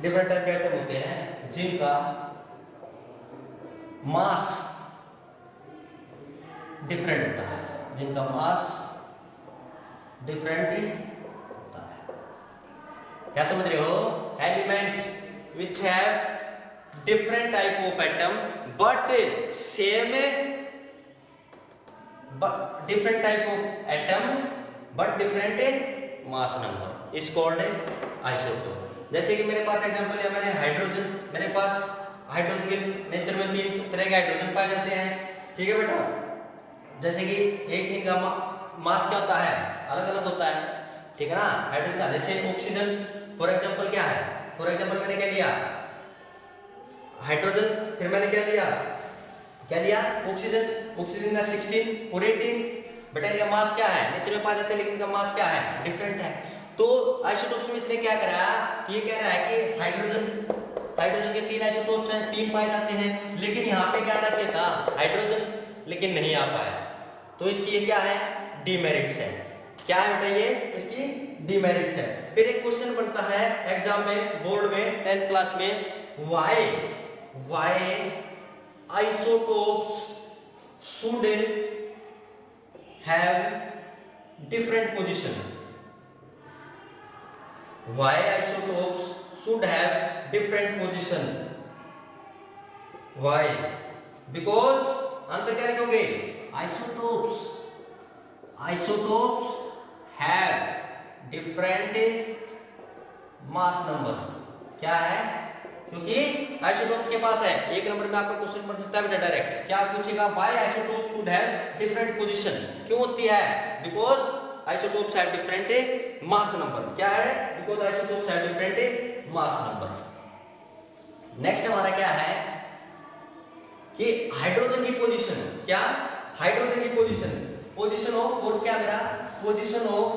डिफरेंट टाइप के एटम होते हैं जिनका मास डिफरेंट होता है, जिनका मास डिफरेंट होता है, क्या समझ रहे हो element which have different type of atom but same, different type of atom but different mass number is called isotope. जैसे कि मेरे पास एग्जांपल है मैंने हाइड्रोजन, मेरे पास हाइड्रोजन के नेचर में 3 तरह के हाइड्रोजन पाए जाते हैं, ठीक है बेटा, जैसे कि एक इनका मास क्या होता है अलग अलग होता है, ठीक है ना हाइड्रोजन का, जैसे ऑक्सीजन फॉर एग्जांपल क्या है, फॉर एग्जांपल मैंने क्या लिया हाइड्रोजन, फिर मैंने क्या लिया ऑक्सीजन, ऑक्सीजन का 16 और 18, बेटा इनका मास क्या है नेचर में पाए जाते हैं लेकिन इनका मास क्या है डिफरेंट है। तो आइसोटोप्स में इसने क्या करा, ये कह रहा है कि हाइड्रोजन के 3 आइसोटोप्स हैं, 3 पाए जाते हैं, लेकिन यहाँ पे क्या आना चाहिए था हाइड्रोजन, लेकिन नहीं आ पाया, तो इसकी ये क्या है डीमेरिट्स है, क्या है बेटा ये इसकी डीमेरिट्स है। फिर एक क्वेश्चन बनता है एग्जाम में बोर्ड में 10th क्लास में, why isotopes should have different position, why isotopes should have different position, why, because answer क्या लिखोगे? Isotopes, isotopes have different mass number. क्या है? क्योंकि आइसोटोप्स के पास है। एक नंबर में आपका क्वेश्चन पढ़ सकता है बेटा डायरेक्ट। क्या पूछेगा? Why isotopes would have different position. क्यों होती है? Because isotopes have different mass number. क्या है? Because isotopes have different mass number. Next हमारा क्या है कि हाइड्रोजन की पोजीशन। क्या? हाइड्रोजन की पोजीशन, पोजीशन ऑफ, फोर्थ क्या मेरा? Position of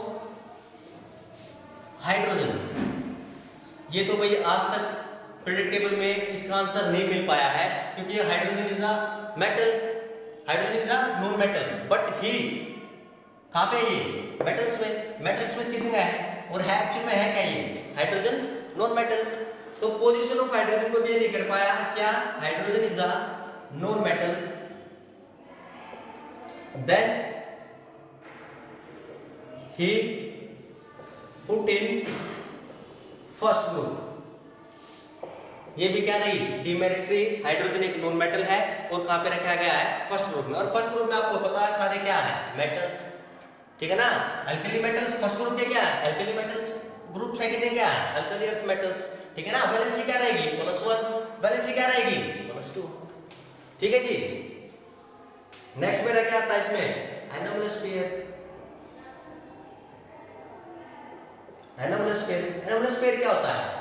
hydrogen. ये तो भाई आज तक प्रेडिक्टेबल में इसका आंसर नहीं मिल पाया है, क्योंकि hydrogen is a metal, hydrogen is a non metal, but he कहां पे? ये मेटल्स में, मेटल्स में इसकी जगह है, और है एक्चुअल में है क्या ये? Hydrogen non metal. तो पोजीशन ऑफ हाइड्रोजन को भी नहीं कर पाया। क्या? Hydrogen is a non metal, then he put in first group. ये भी क्या रही? डीमेरिट्स रही। हाइड्रोजन एक नॉन मेटल है और कहां पे रखा गया है? फर्स्ट ग्रुप में। और फर्स्ट ग्रुप में आपको पता है सारे क्या है? मेटल्स, ठीक है ना? अल्कली मेटल्स फर्स्ट ग्रुप में क्या है? Alkali metals. ग्रुप सेकंड में क्या है? अल्कली अर्थ मेटल्स, ठीक है ना? वैलेंसी क्या रहेगी? +1। वैलेंसी क्या रहेगी? +2। ठीक है जी। नेक्स्ट मेरा क्या आता है इसमें? Anomalous pair. Anomalous pair, anomalous pair क्या होता है?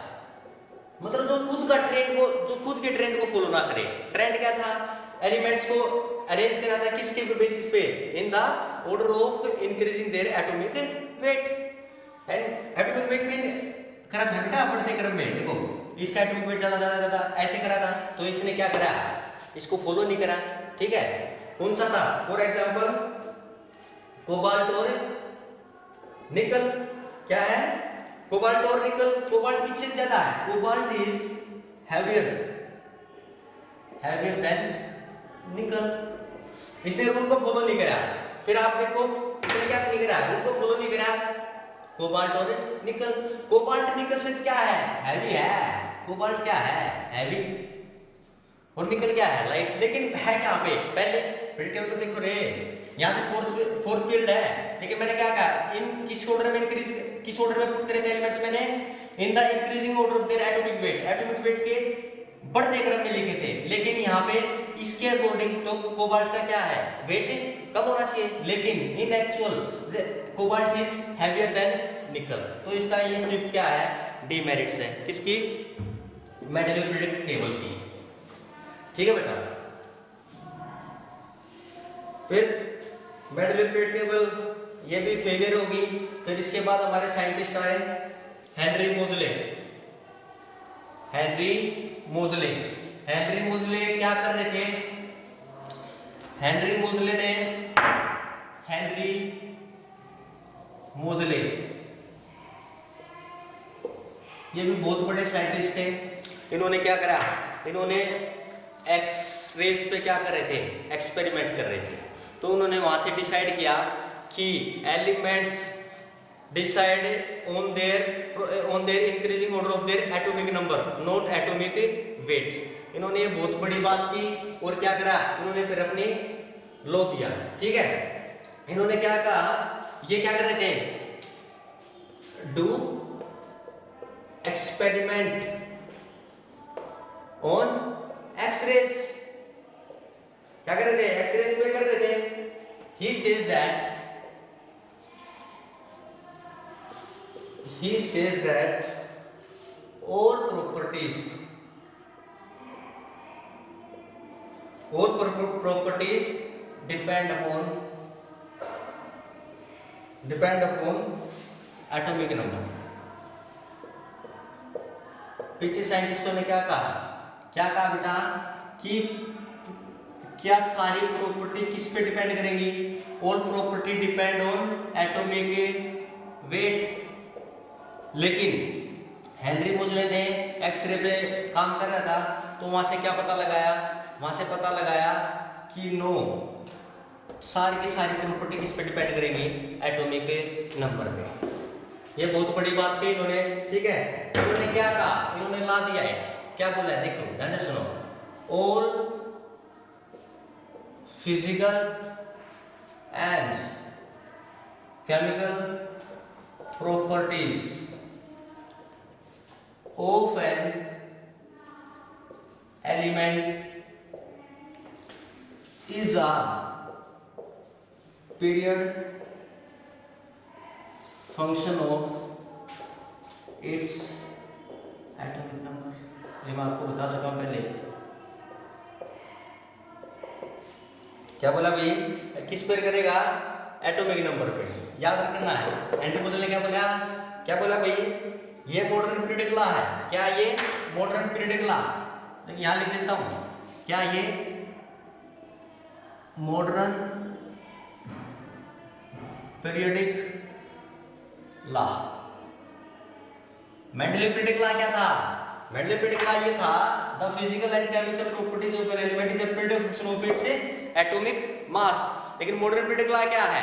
मतलब जो खुद का ट्रेंड को, जो खुद के ट्रेंड को फॉलो ना करे। ट्रेंड क्या था? एलिमेंट्स को अरेंज करना था किसके बेसिस पे? इन the order of increasing there atomic wait. Atomic weight में करा था बेटा बढ़ते क्रम में। देखो इसका एटॉमिक वेट ज्यादा ज्यादा ज्यादा ऐसे करा था, तो इसने क्या करा? इसको फॉलो नहीं करा, ठीक है? कौन सा था? फॉर एग्जांपल कोबाल्ट और निकल। क्या है? कोबाल्ट और निकल। कोबाल्ट किससे ज्यादा है? Cobalt is heavier, heavier than निकल। इसने रूल को फॉलो नहीं करा। फिर आप देखो इसने क्या नहीं करा? रूल को फॉलो नहीं करा। कोबाल्ट और निकल। कोबाल्ट निकल से क्या है? हैवी है। कोबाल्ट क्या है? हैवी। और निकल क्या है? लाइट। लेकिन है कहां पे? पहले प्रेडिक्टेबल को देखो रे, यहां से फोर्थ पीरियड है, लेकिन मैंने क्या कहा? इन किस ऑर्डर में इंक्रीज, किस ऑर्डर में पुट करे थे एलिमेंट्स? मैंने इन the increasing order of their atomic wait, atomic weight के बढ़ते क्रम में लिखे थे। लेकिन यहाँ पे इसके अकॉर्डिंग तो कोबाल्ट का क्या है? वेट कम होना चाहिए, लेकिन इन actual cobalt is heavier than निकल। तो इसका ये फिफ्थ क्या है? डीमेरिट्स है। किसकी? मेंडेलियन पीरियोडिक टेबल की। ठीक है बेटा। फिर मेंडेलियन पीरियोडिक टेबल ये भी फेलियर होगी। फिर इसके बाद हमारे साइंटिस्ट आए हेनरी मोजले। हेनरी मोजले, हेनरी मोजले क्या कर रहे थे? हेनरी मोजले ने, हेनरी मोजले ये भी बहुत बड़े साइंटिस्ट थे। इन्होंने क्या करा? इन्होंने एक्स रेस पे क्या कर रहे थे? एक्सपेरिमेंट कर रहे थे। तो उन्होंने वहां से डिसाइड किया कि elements decide on their increasing order of their atomic number, not atomic weight. इन्होंने ये बहुत बड़ी बात की और क्या करा? इन्होंने फिर अपनी लॉ दिया। ठीक है, इन्होंने क्या कहा? ये क्या कर रहे थे? Do experiment on X-rays. क्या कर रहे थे? एक्स-रेज पे कर रहे थे। He says that all properties depend upon atomic number। पीछे साइंटिस्टों ने क्या कहा? क्या कहा बेटा? कि क्या सारी प्रॉपर्टी किस पे डिपेंड करेंगी? All property depend on atomic weight. लेकिन हेनरी मोजले ने एक्सरे पे काम कर रहा था, तो वहां से क्या पता लगाया? वहां से पता लगाया कि नो, सारी की सारी प्रॉपर्टी किस पे डिपेंड करेंगी? एटॉमिक नंबर पे। ये बहुत बड़ी बात कही इन्होंने। ठीक है, इन्होंने क्या कहा? इन्होंने ला दिया है। क्या बोला है? देखो ध्यान से सुनो। All physical and chemical properties of an element is a period function of its atomic number। ये मैं आपको बता चुका हूं पहले। क्या बोला भाई, किस पर करेगा, एटॉमिक नंबर पे, याद रखना है। हेनरी मोजले ने क्या बोला भाई, ये मॉडर्न पीरियडिक लॉ है। क्या ये मॉडर्न पीरियडिक लॉ, देखिए यहां लिख देता हूं, क्या ये modern periodic law. Mendeleev periodic law क्या था, मेंडलीव पीरियडिक लॉ ये था, the physical and chemical properties of an element is a period function of its atomic mass. लेकिन मॉडर्न पीरियडिक लॉ क्या है,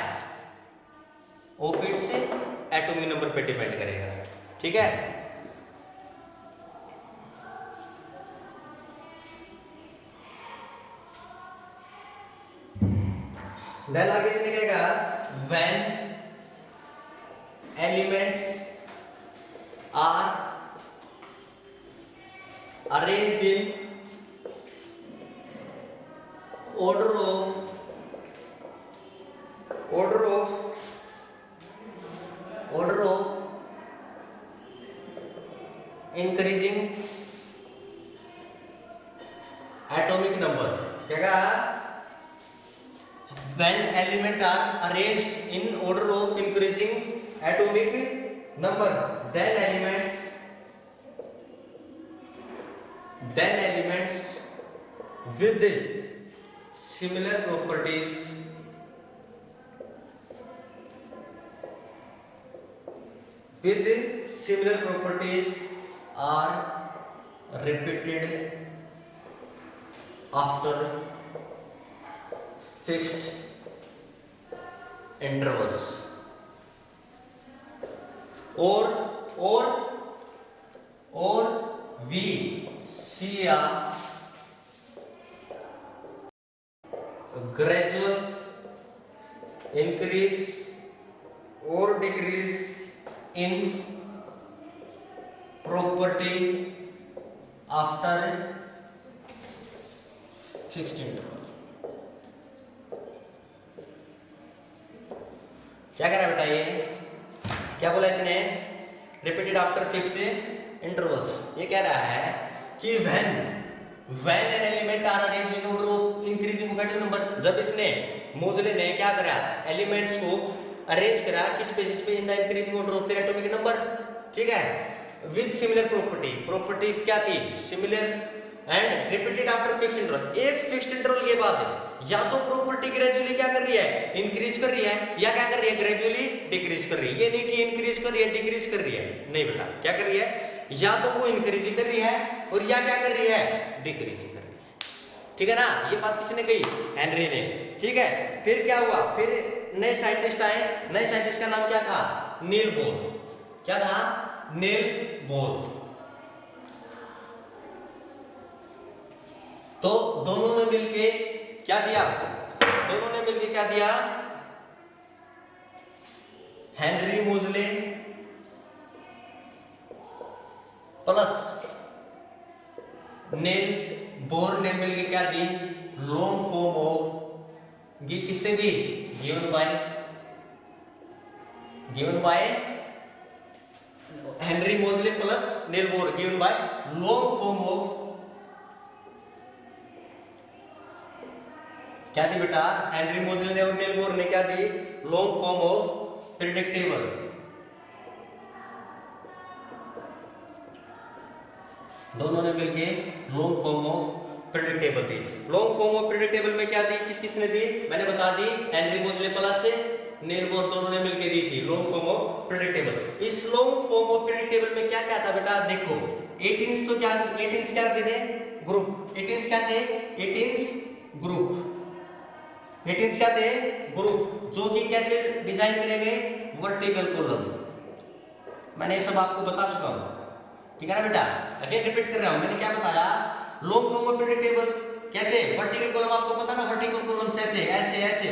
ऑफ इट्स एटॉमिक नंबर पे depend करेगा। ठीक है, देन आगे से लिखेगा when elements are arranged in order of increasing atomic number। क्या कहा, when element are arranged in order of increasing atomic number, then elements with similar properties are repeated after fixed intervals, or we see a gradual increase or decrease in property after fixed interval। क्या कह रहा है बेटा, ये क्या बोला इसने, repeated after fixed intervals. ये कह रहा है कि when an element are arranged in order of increasing atomic number, जब इसने मोजले ने क्या करा, एलिमेंट्स को अरेंज करा किस बेसिस पे, इन the increasing order of the atomic number. ठीक है, विद सिमिलर प्रॉपर्टीज क्या थी, similar and repeated after fixed interval. एक फिक्स्ड इंटरवल के बाद या तो प्रॉपर्टी ग्रेजुअली क्या कर रही है, इंक्रीज कर रही है, या क्या कर रही है, ग्रेजुअली डिक्रीज कर रही है। ये नहीं कि इंक्रीज कर रही है डिक्रीज कर रही है, नहीं बेटा, क्या कर रही है, या तो वो इंक्रीज कर रही है और या क्या कर रही है, डिक्रीज कर रही है। ठीक है ना, ये बात किसने कही, हेनरी ने। ठीक है, फिर क्या हुआ, फिर नए साइंटिस्ट आए। नए साइंटिस्ट का नाम क्या था, नील बोर। क्या था, नील बोर। तो दोनों ने मिलके क्या दिया, हेनरी मोजले प्लस नील बोर ने मिलके क्या दी, लॉन्ग फॉर्म ऑफ, किससे दी, गिवन बाय हेनरी मोजले plus Niels Bohr, given by long form of, क्या दी बेटा, हेनरी मोजले ने और नील बोर ने क्या दी, लॉन्ग फॉर्म ऑफ प्रेडिक्टेबल। दोनों ने मिलके long form of predictable the. Long form of predictable में क्या दी, किसने दी, मैंने बता दी, हेनरी मोजले प्लस नील बोर दोनों ने मिलके दी थी लॉन्ग फॉर्म ऑफ प्रेडिक्टेबल। इस लॉन्ग फॉर्म ऑफ प्रेडिक्टेबल में क्या क्या था बेटा, देखो 18 तो क्या, 18 क्या थे, ग्रुप, 18 क्या थे, 18 ग्रुप, 18 क्या थे, ग्रुप, जो कि कैसे डिजाइन करेंगे, वर्टिकल कॉलम। मैंने ये सब आपको बता चुका हूं। ठीक है ना बेटा, अगेन रिपीट कर रहा हूं, मैंने क्या बताया, लॉन्ग फॉर्म ऑफ प्रेडिक्टेबल कैसे? वर्टिकल कॉलम आपको पता ना, वर्टिकल कॉलम ऐसे ऐसे ऐसे,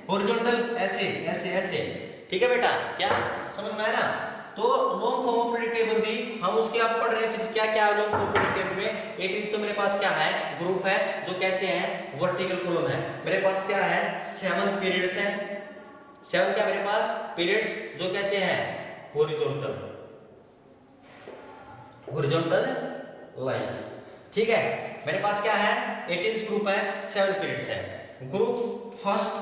हॉरिजॉन्टल ऐसे ऐसे ऐसे। ठीक है बेटा, क्या समझ में आया ना? तो लॉन्ग फॉर्म ऑफ प्रेडिक्टेबल दी, हम उसके आप पढ़ रहे हैं फिर क्या क्या है लॉन्ग फॉर्म प्रेडिक्टेबल में। 18 तो मेरे पास क्या है? ग्रुप है जो कैसे है? वर्टिकल कॉलम है। मेरे पास क्या है? 7 पीरियड्स है। 7 क्या मेरे पास? पीरियड्स जो कैसे है? Horizontal, horizontal lines. ठीक है, मेरे पास क्या है? 18 ग्रुप है, 7 पीरियड्स है। ग्रुप फर्स्ट,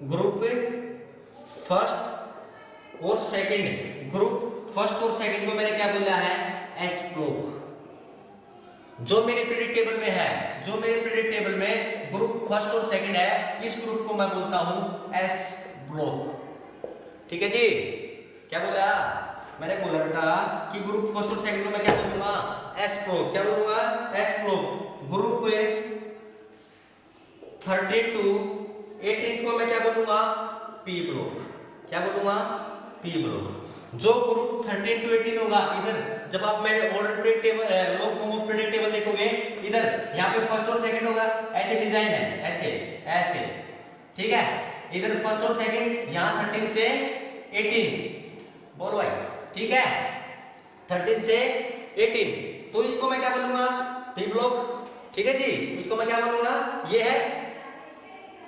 ग्रुप फर्स्ट और सेकंड, ग्रुप फर्स्ट और सेकंड को मैंने क्या बोला है? S block. जो मेरे प्रेडिक्टेबल में है, जो मेरे प्रेडिक्टेबल में ग्रुप फर्स्ट और सेकंड है, इस ग्रुप को मैं बोलता हूं एस ब्लॉक। ठीक है जी, क्या बोला? मैंने बोला बेटा कि ग्रुप फर्स्ट और सेकंड को मैं क्या बोलूंगा? S block. क्या बोलूंगा? S block. ग्रुप 13 टू 18 को मैं क्या बोलूंगा? P block. क्या बोलूंगा? P block. जो ग्रुप 13 टू 18 होगा, इधर जब आप मैं order predictable long form of predictable देखोगे, इधर यहाँ पे फर्स्ट और सेकंड होगा, ऐसे डिजाइन है, ऐसे ऐसे। ठीक है, इधर फर्स्ट और सेकंड, यहाँ 13 से 18। बोल भाई, ठीक है, 13 से 18। तो इसको मैं क्या बोलूंगा? P block. ठीक है जी, इसको मैं क्या बोलूंगा? ये है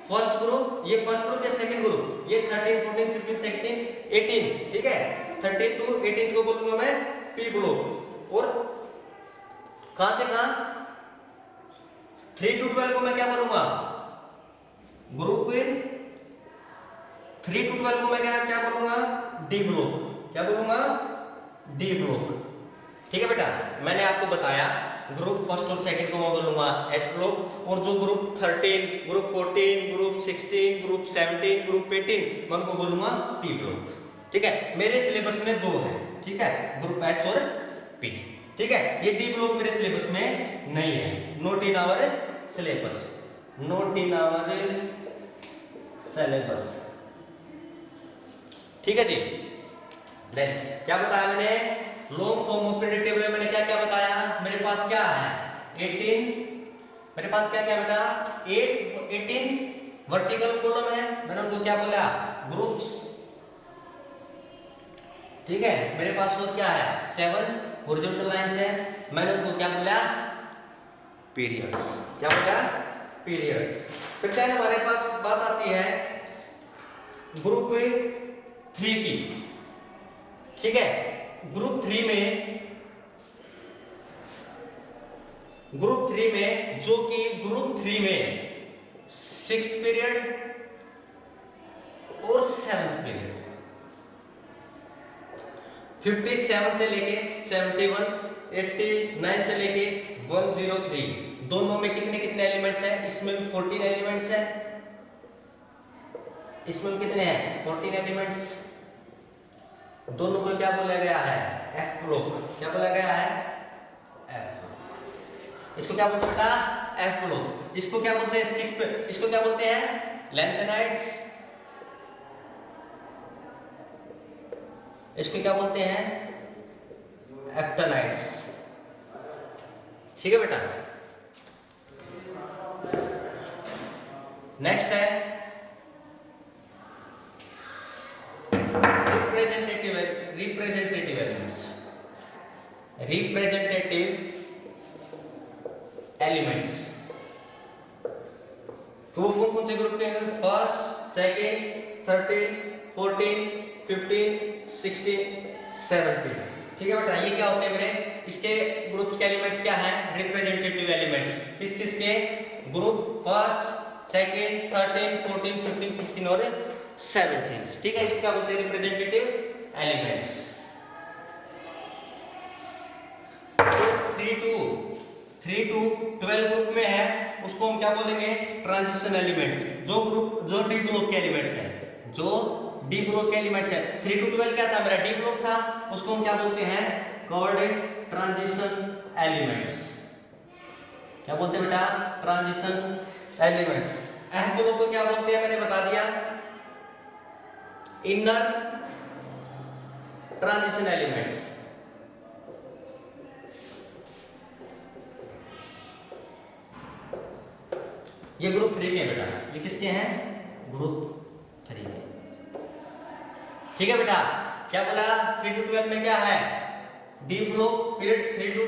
फर्स्ट ग्रुप, ये फर्स्ट ग्रुप, ये सेकंड ग्रुप, ये 13 14 15 16 18। ठीक है, 13 टू 18 को बोलूंगा मैं पी ब्लॉक। और कहां से कहां? 3 टू 12 को मैं क्या बोलूंगा? ग्रुप 3 टू 12 को मैं क्या बोलूंगा? D block. क्या बोलूंगा? D block. ठीक है बेटा, मैंने आपको बताया ग्रुप फर्स्ट और सेकंड को मैं बोलूंगा एस ब्लॉक, और जो group 13, group 14, group 16, group 17, group 18 मैं उनको बोलूंगा पी ब्लॉक। ठीक है, मेरे सिलेबस में 2 है। ठीक है, ग्रुप एस और पी। ठीक है, ये डी ब्लॉक मेरे सिलेबस में नहीं है, not in our syllabus, not in our syllabus. ठीक है जी, देन क्या बताया मैंने? लॉन्ग फॉर्म ऑफ प्रेडिक्टेबल में मैंने क्या क्या बताया? मेरे पास क्या है? 18, मेरे पास क्या क्या बेटा? 18 वर्टिकल कॉलम है, मैंने उनको क्या बोला? ग्रुप्स। ठीक है, मेरे पास और क्या है? 7 हॉरिजॉन्टल लाइंस है, मैंने उनको क्या बोला? पीरियड्स। क्या बोला? पीरियड्स। फिर क्या हमारे पास बात आती है ग्रुप 3 की। ठीक है, ग्रुप 3 में जो कि ग्रुप 3 में 6th पीरियड और 7th पीरियड, 57 से लेके 71, 89 से लेके 103, दोनों में कितने कितने एलिमेंट्स हैं? इसमें 14 एलिमेंट्स हैं, इसमें कितने हैं? 14 एलिमेंट्स। दोनों को क्या बोला गया है? F block. क्या बोला गया है? एफ। इसको क्या बोलते हैं? F block. इसको क्या बोलते हैं? इसको क्या बोलते हैं? लैंथेनाइड्स। इसको क्या बोलते हैं? एक्टिनाइड्स। ठीक है बेटा, नेक्स्ट है रिप्रेजेंटेटिव एलिमेंट्स। रिप्रेजेंटेटिव एलिमेंट्स तो कौन कौन से ग्रुप के हैं? First, second, 13, 14, 15, 16, 17। ठीक है बेटा, ये क्या होते हैं मेरे? इसके ग्रुप्स के एलिमेंट्स क्या हैं? Representative elements. किस किस के? ग्रुप फर्स्ट, सेकंड, 13, 14, 15, 16 और 17। ठीक है, इसको क्या बोलते हैं? Representative elements. जो 3 टू 12 ग्रुप में है उसको हम क्या बोलेंगे? Transition element. जो डी ब्लॉक के एलिमेंट्स हैं, जो डी ब्लॉक के एलिमेंट्स है। 3 टू 12 क्या था? मेरा डी ब्लॉक था, उसको हम क्या बोलते हैं? Called transition elements. क्या बोलते हैं बेटा? Transition elements. एफ ब्लॉक को क्या बोलते हैं? मैंने बता दिया, इनर ट्रांजिशन एलिमेंट्स। ये ग्रुप 3 के बेटा, ये किसके हैं? ग्रुप 3 के। ठीक है बेटा, क्या बोला? 3 to 12 में क्या है? डी ब्लॉक पीरियड 3 to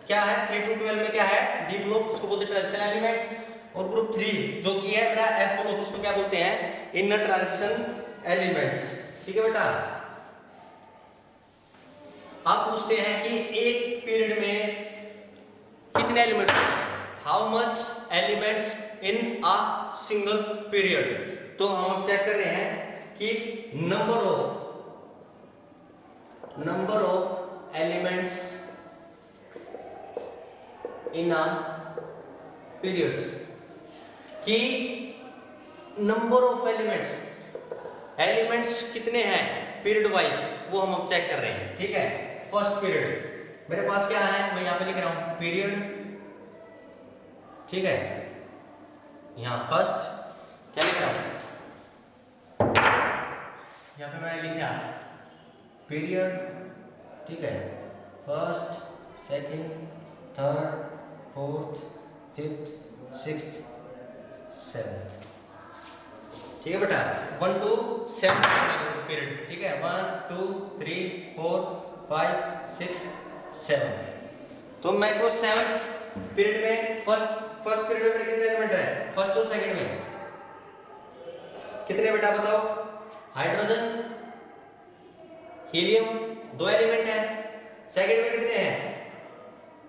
क्या है? 3 to 12 में क्या है? डी ब्लॉक, उसको बोलते हैं ट्रांजिशन एलिमेंट्स। और ग्रुप 3 जो कि है मेरा एफ ब्लॉक, उसको क्या बोलते हैं? Inner transition elements. ठीक है बेटा, आप पूछते हैं कि एक पीरियड में कितने एलिमेंट्स होते हैं? How much elements in a single period. तो हम चेक कर रहे हैं कि number of elements in a periods, कि नंबर ऑफ एलिमेंट्स कितने हैं पीरियड वाइज, वो हम अब चेक कर रहे हैं। ठीक है, फर्स्ट पीरियड मेरे पास क्या है, मैं यहां पे लिख रहा हूं पीरियड। ठीक है, यहां फर्स्ट क्या लिख रहा हूं, यहां पे मैंने लिखा पीरियड। ठीक है, first, second, third, fourth, fifth, sixth, seventh. ठीक है बेटा, 1 to 7 पीरियड। ठीक है, 1 2 3 4 5 6 7। तो मैं को 7 पीरियड में फर्स्ट पीरियड में मेरे कितने एलिमेंट है? फर्स्ट और सेकंड में कितने बेटा बताओ? हाइड्रोजन, हीलियम, 2 एलिमेंट है। सेकंड में कितने हैं?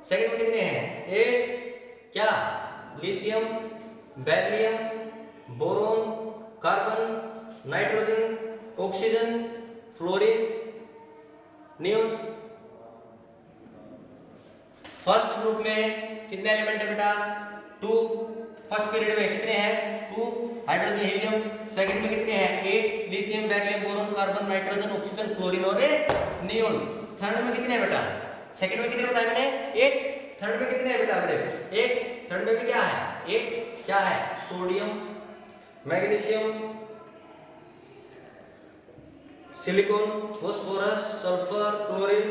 सेकंड में कितने हैं? 8। क्या? Lithium, beryllium, boron, carbon, nitrogen, oxygen, fluorine, neon. First group में कितने एलिमेंट है बेटा? 2। फर्स्ट पीरियड में कितने हैं? 2 हाइड्रोजन, हीलियम। सेकंड में कितने हैं? 8 lithium, beryllium, boron, carbon, nitrogen, oxygen, fluorine और नियोन। थर्ड में कितने हैं बेटा? सेकंड में कितने बताए मैंने? 8। थर्ड में कितने हैं बेटा मेरे? 8। थर्ड में भी क्या है? 8। क्या है? Sodium, magnesium, silicon, phosphorus, sulphur, chlorine,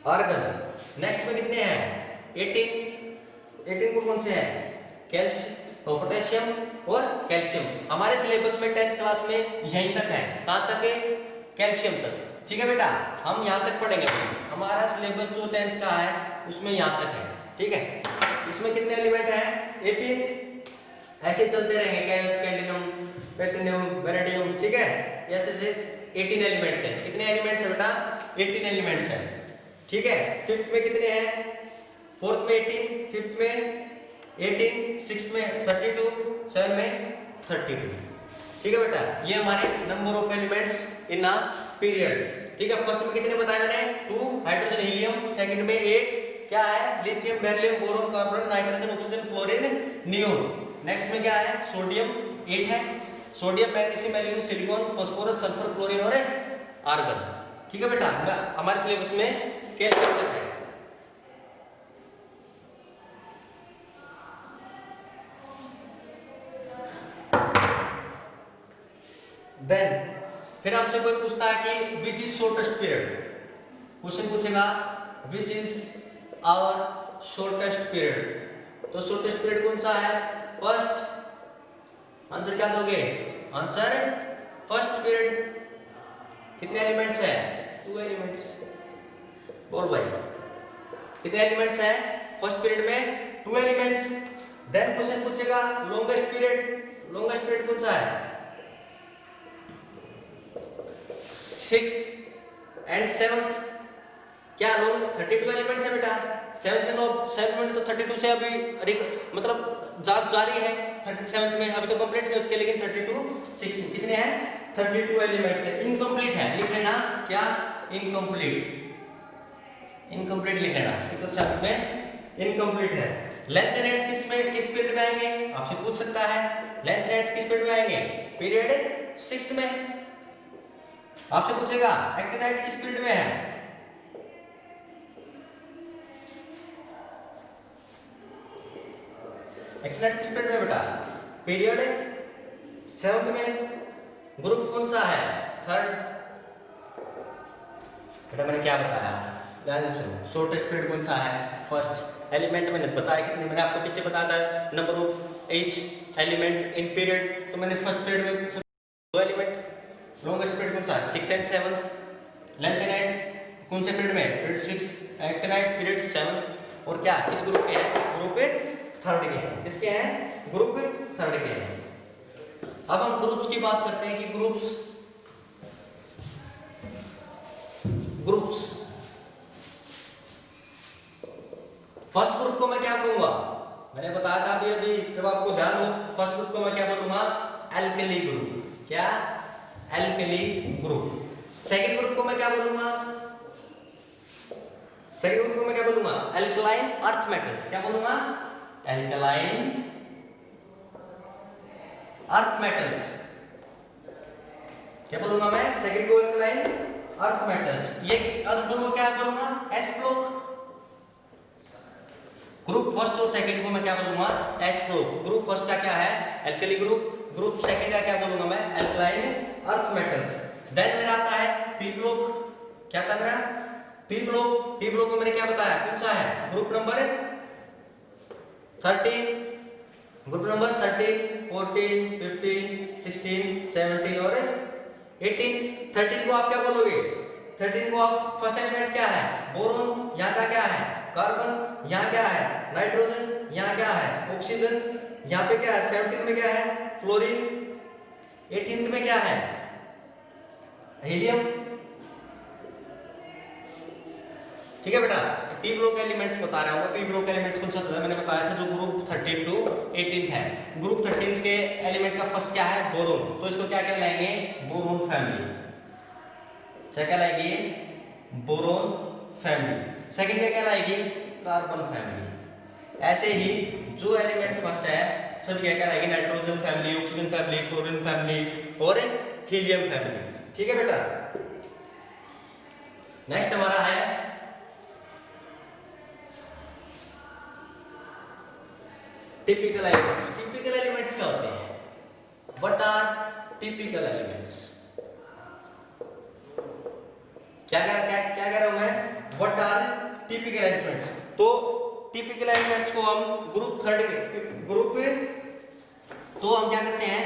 argon. Next में कितने हैं? 18 को कौन से हैं? कैल्शियम, पोटेशियम और कैल्शियम। हमारे सिलेबस में 10th क्लास में यहीं तक है। कहां तक है? कैल्शियम तक। ठीक है बेटा, हम यहां तक पढ़ेंगे। हमारा सिलेबस जो 10th का है उसमें यहां तक है। ठीक है, इसमें कितने एलिमेंट हैं? 18। ऐसे चलते रहेंगे, कैरियस, कैंडियम, प्लेटिनम, वेनेडियम। ठीक है, ऐसे 18 एलिमेंट्स हैं। कितने एलिमेंट्स हैं बेटा? 18 एलिमेंट्स हैं। ठीक है, फिफ्थ में कितने हैं? फोर्थ में 18, फिफ्थ में 18, सिक्स्थ में 32, सेवन में 32। ठीक है बेटा, ये हमारे number of elements in a period. ठीक है, फर्स्ट में कितने बताए मैंने? 2 हाइड्रोजन, हीलियम। सेकंड में 8 क्या है? Lithium, beryllium, boron, carbon, nitrogen, oxygen, fluorine, neon. Next में क्या है? सोडियम 8 है। Sodium, magnesium, aluminium, silicon, phosphorus, sulphur, chlorine और आर्गन। ठीक है बेटा, हमारे सिलेबस में कैल्शियम तक है। देन फिर हमसे कोई पूछता है कि which is shortest period. Question पूछेगा which is our shortest period. तो शॉर्टेस्ट पीरियड कौन सा है? फर्स्ट। आंसर क्या दोगे? Answer first period. कितने एलिमेंट्स है? 2 एलिमेंट्स। बोल भाई, कितने एलिमेंट्स हैं फर्स्ट पीरियड में? 2 एलिमेंट्स। देन क्वेश्चन पूछेगा लॉन्गेस्ट पीरियड। लॉन्गेस्ट पीरियड कौन सा है? 6th and 7th। क्या लॉन्ग? 32 एलिमेंट्स है बेटा। 7th में तो 32 से अभी मतलब जांच जारी है। 37th में अभी तो कंप्लीट नहीं हो चुके, लेकिन 32 6 कितने हैं? 32 एलिमेंट्स है। इनकम्प्लीट है, लिख लेना। क्या? इनकम्प्लीट। इनकम्प्लीट लिख लेना, 7th में इनकम्प्लीट है। लेंथ एंड एड्स किस पीरियड में आएंगे? आपसे पूछ सकता है। लेंथ एंड एड्स किस पीरियड में आएंगे? पीरियड 6th में। आपसे पूछेगा एक्टिनाइड्स किस पीरियड में है? एक्टिनाइड्स किस पीरियड में बेटा? पीरियड 7th में। ग्रुप कौन सा है? 3rd। बेटा मैंने क्या बताया? ध्यान से सुनो। शॉर्टेस्ट पीरियड कौन सा है? फर्स्ट। एलिमेंट मैंने बताया कितने, मैंने आपको पीछे बताया था number of each element in period. तो मैंने फर्स्ट पीरियड में 2 एलिमेंट, लॉन्गेस्ट पीरियड कौन सा 6th and 7th, length and height कौन से पीरियड में period 6th, length and height period 7th, और क्या किस ग्रुप के हैं, ग्रुप 3rd के हैं, किसके हैं, ग्रुप 3rd के हैं। अब हम ग्रुप्स की बात करते हैं कि ग्रुप्स फर्स्ट ग्रुप को मैं क्या कहूंगा, मैंने बताया था अभी अभी जब आपको ध्यान हो, फर्स्ट ग्रुप को मैं क्या बोलूंगा, एल्कली ग्रुप, क्या एल्कली ग्रुप। सेकंड ग्रुप को मैं क्या बोलूंगा, सेकंड ग्रुप को मैं क्या बोलूंगा, एल्कलाइन अर्थ मेटल्स, क्या बोलूंगा, एल्कलाइन अर्थ मेटल्स, क्या बोलूंगा मैं, सेकंड को एल्कलाइन अर्थ मेटल्स। ये ग्रुप को क्या बोलूंगा, एस ब्लॉक। ग्रुप फर्स्ट और सेकंड को मैं क्या बोलूंगा, एस ब्लॉक। ग्रुप फर्स्ट का क्या है, एल्कली ग्रुप, ग्रुप सेकंड का क्या बोलूंगा मैं, एल्कलाइन अर्थ मेटल्स। देन मेरा आता है पी ब्लॉक, क्या था मेरा, पी ब्लॉक। पी ब्लॉक में मैंने क्या बताया, कौन सा है, ग्रुप नंबर 13, ग्रुप नंबर 13, 14, 15, 16, 17 और 18। 13 को आप क्या बोलोगे, 13 को आप फर्स्ट एलिमेंट क्या है, बोरोन, यहाँ का क्या है, कार्बन, यहाँ क्या है, नाइट्रोजन, यहाँ क्या है, ऑक्सीजन, यहाँ पे क्या है, 17 में क्या है, फ्लोरीन, 18 में क्या है, हीलियम। ठीक है बेटा, पी ब्लॉक एलिमेंट्स बता रहा हूँ। पी ब्लॉक एलिमेंट्स कौन सा था, मैंने बताया था जो ग्रुप 13 to 18 है। ग्रुप 13 के एलिमेंट का फर्स्ट क्या है, बोरोन, तो इसको क्या कहलाएंगे, बोरोन फैमिली, क्या कहलाएगी, बोरोन फैमिली। सेकंड क्या कहलाएगी, कार्बन फैमिली। ऐसे ही जो एलिमेंट फर्स्ट है सब क्या कहलाएगी, nitrogen family, oxygen family, fluorine family और हीलियम फैमिली। ठीक है बेटा, नेक्स्ट हमारा है टिपिकल एलिमेंट्स। टिपिकल एलिमेंट्स क्या होते हैं, व्हाट आर टिपिकल एलिमेंट्स, क्या कह रहा हूं मैं, व्हाट आर टिपिकल एलिमेंट्स। तो टिपिकल एलिमेंट्स को हम ग्रुप 3rd के ग्रुप तो हम क्या करते हैं,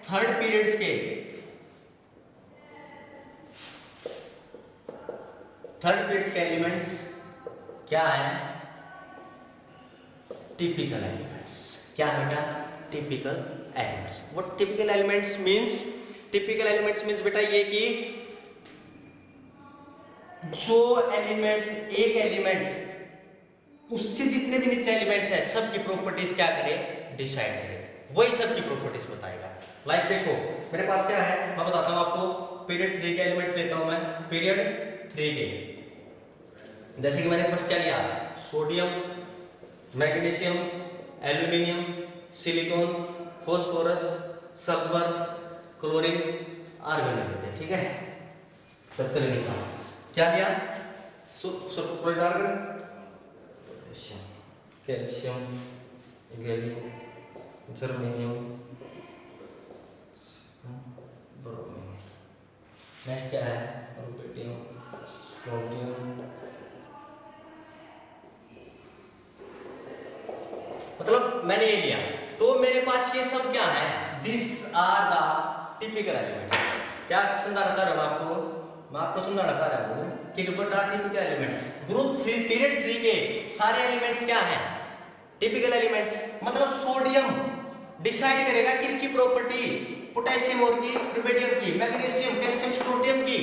3rd पीरियड्स के, 3rd पीरियड्स के एलिमेंट्स क्या है, टिपिकल एलिमेंट्स। क्या है बेटा, typical elements. What typical elements means, typical elements means बेटा ये कि जो एलिमेंट, एक एलिमेंट उससे जितने भी नीचे एलिमेंट्स है सबकी प्रॉपर्टीज क्या करे, डिसाइड करे, वही सबकी प्रॉपर्टीज बताएगा। लाइक देखो मेरे पास क्या है, मैं बताता हूं आपको, पीरियड 3 के एलिमेंट्स लेता हूं मैं, पीरियड 3 के, जैसे कि मैंने फर्स्ट क्या लिया, sodium, magnesium, aluminium, silicon, phosphorus, sulphur, chlorine, argon लेते हैं। ठीक है, सबका लिखा क्या दिया, sulphur, argon, calcium, gallium, germanium, bromine. Next क्या है, रुबिडियम, स्ट्रोंटियम, मतलब मैंने ये लिया। तो मेरे पास ये सब क्या है, this are the typical elements. क्या समझाना चाह रहा हूं आपको, मैं आपको समझाना चाह रहा हूं कि what are typical elements. Group 3 period 3 के सारे एलिमेंट्स क्या हैं, टिपिकल एलिमेंट्स। मतलब सोडियम डिसाइड करेगा किसकी प्रॉपर्टी, पोटेशियम और की, रुबिडियम की, मैग्नीशियम, कैल्शियम, स्ट्रोंटियम की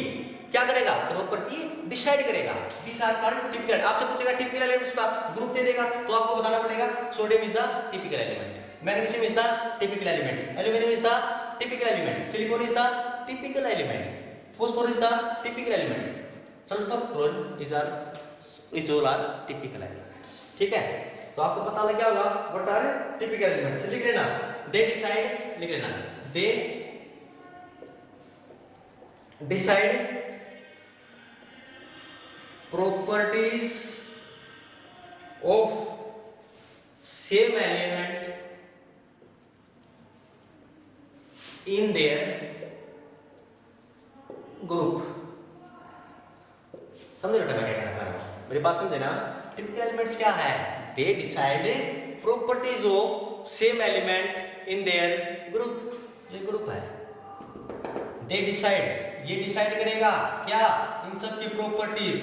क्या करेगा, प्रॉपर्टी डिसाइड करेगा। This are called typical. आपसे पूछेगा टिपिकल एलिमेंट्स का ग्रुप दे देगा तो आपको बताना पड़ेगा sodium is the typical element, magnesium is the typical element, aluminium is the typical element, silicon is the typical element, phosphorus is the typical element, sulfur, chlorine is all are typical elements. ठीक है, तो आपको पता लग गया होगा what are typical elements। लिख लेना, they decide, लिख लेना, they decide properties of same element in their group. समझे बेटा मैं क्या कहना चाह रहा हूं, मेरी बात समझे ना। टिपिकल एलिमेंट्स क्या है, they decide properties of same element in their group. ये ग्रुप है, दे डिसाइड, ये डिसाइड करेगा क्या, इन सब की प्रॉपर्टीज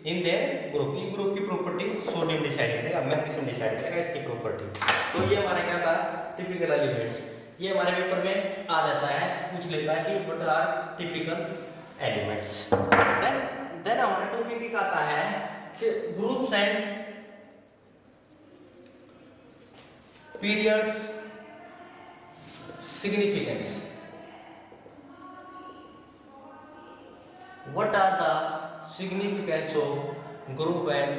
इन देयर ग्रुप। ये ग्रुप की प्रॉपर्टीज सोडियम डिसाइड करेगा, मैग्नीशियम डिसाइड करेगा इसकी प्रॉपर्टी। तो ये हमारा क्या था, टिपिकल एलिमेंट्स। ये हमारे पेपर में आ जाता है, पूछ लेता है कि what are typical elements. Then हमारा टॉपिक एक आता है कि groups and periods significance. What are the significance of group and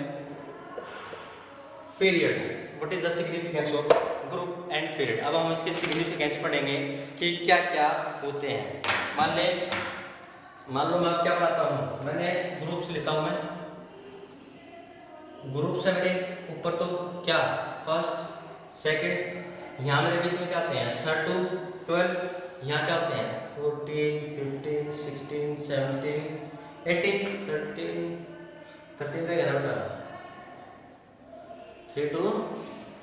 period? What is the significance of group and period? अब हम इसके significance पढ़ेंगे कि क्या क्या होते हैं। मान लो मैं क्या पढ़ाता हूँ, मैंने ग्रुप्स लेता हूँ, मैं ग्रुप्स है मेरे ऊपर, तो क्या फर्स्ट सेकंड, यहाँ मेरे बीच में क्या आते हैं 3 to 12, यहाँ क्या होते हैं 14, 15, 16, 17, 18, 13 रहेगा बेटा, 3 to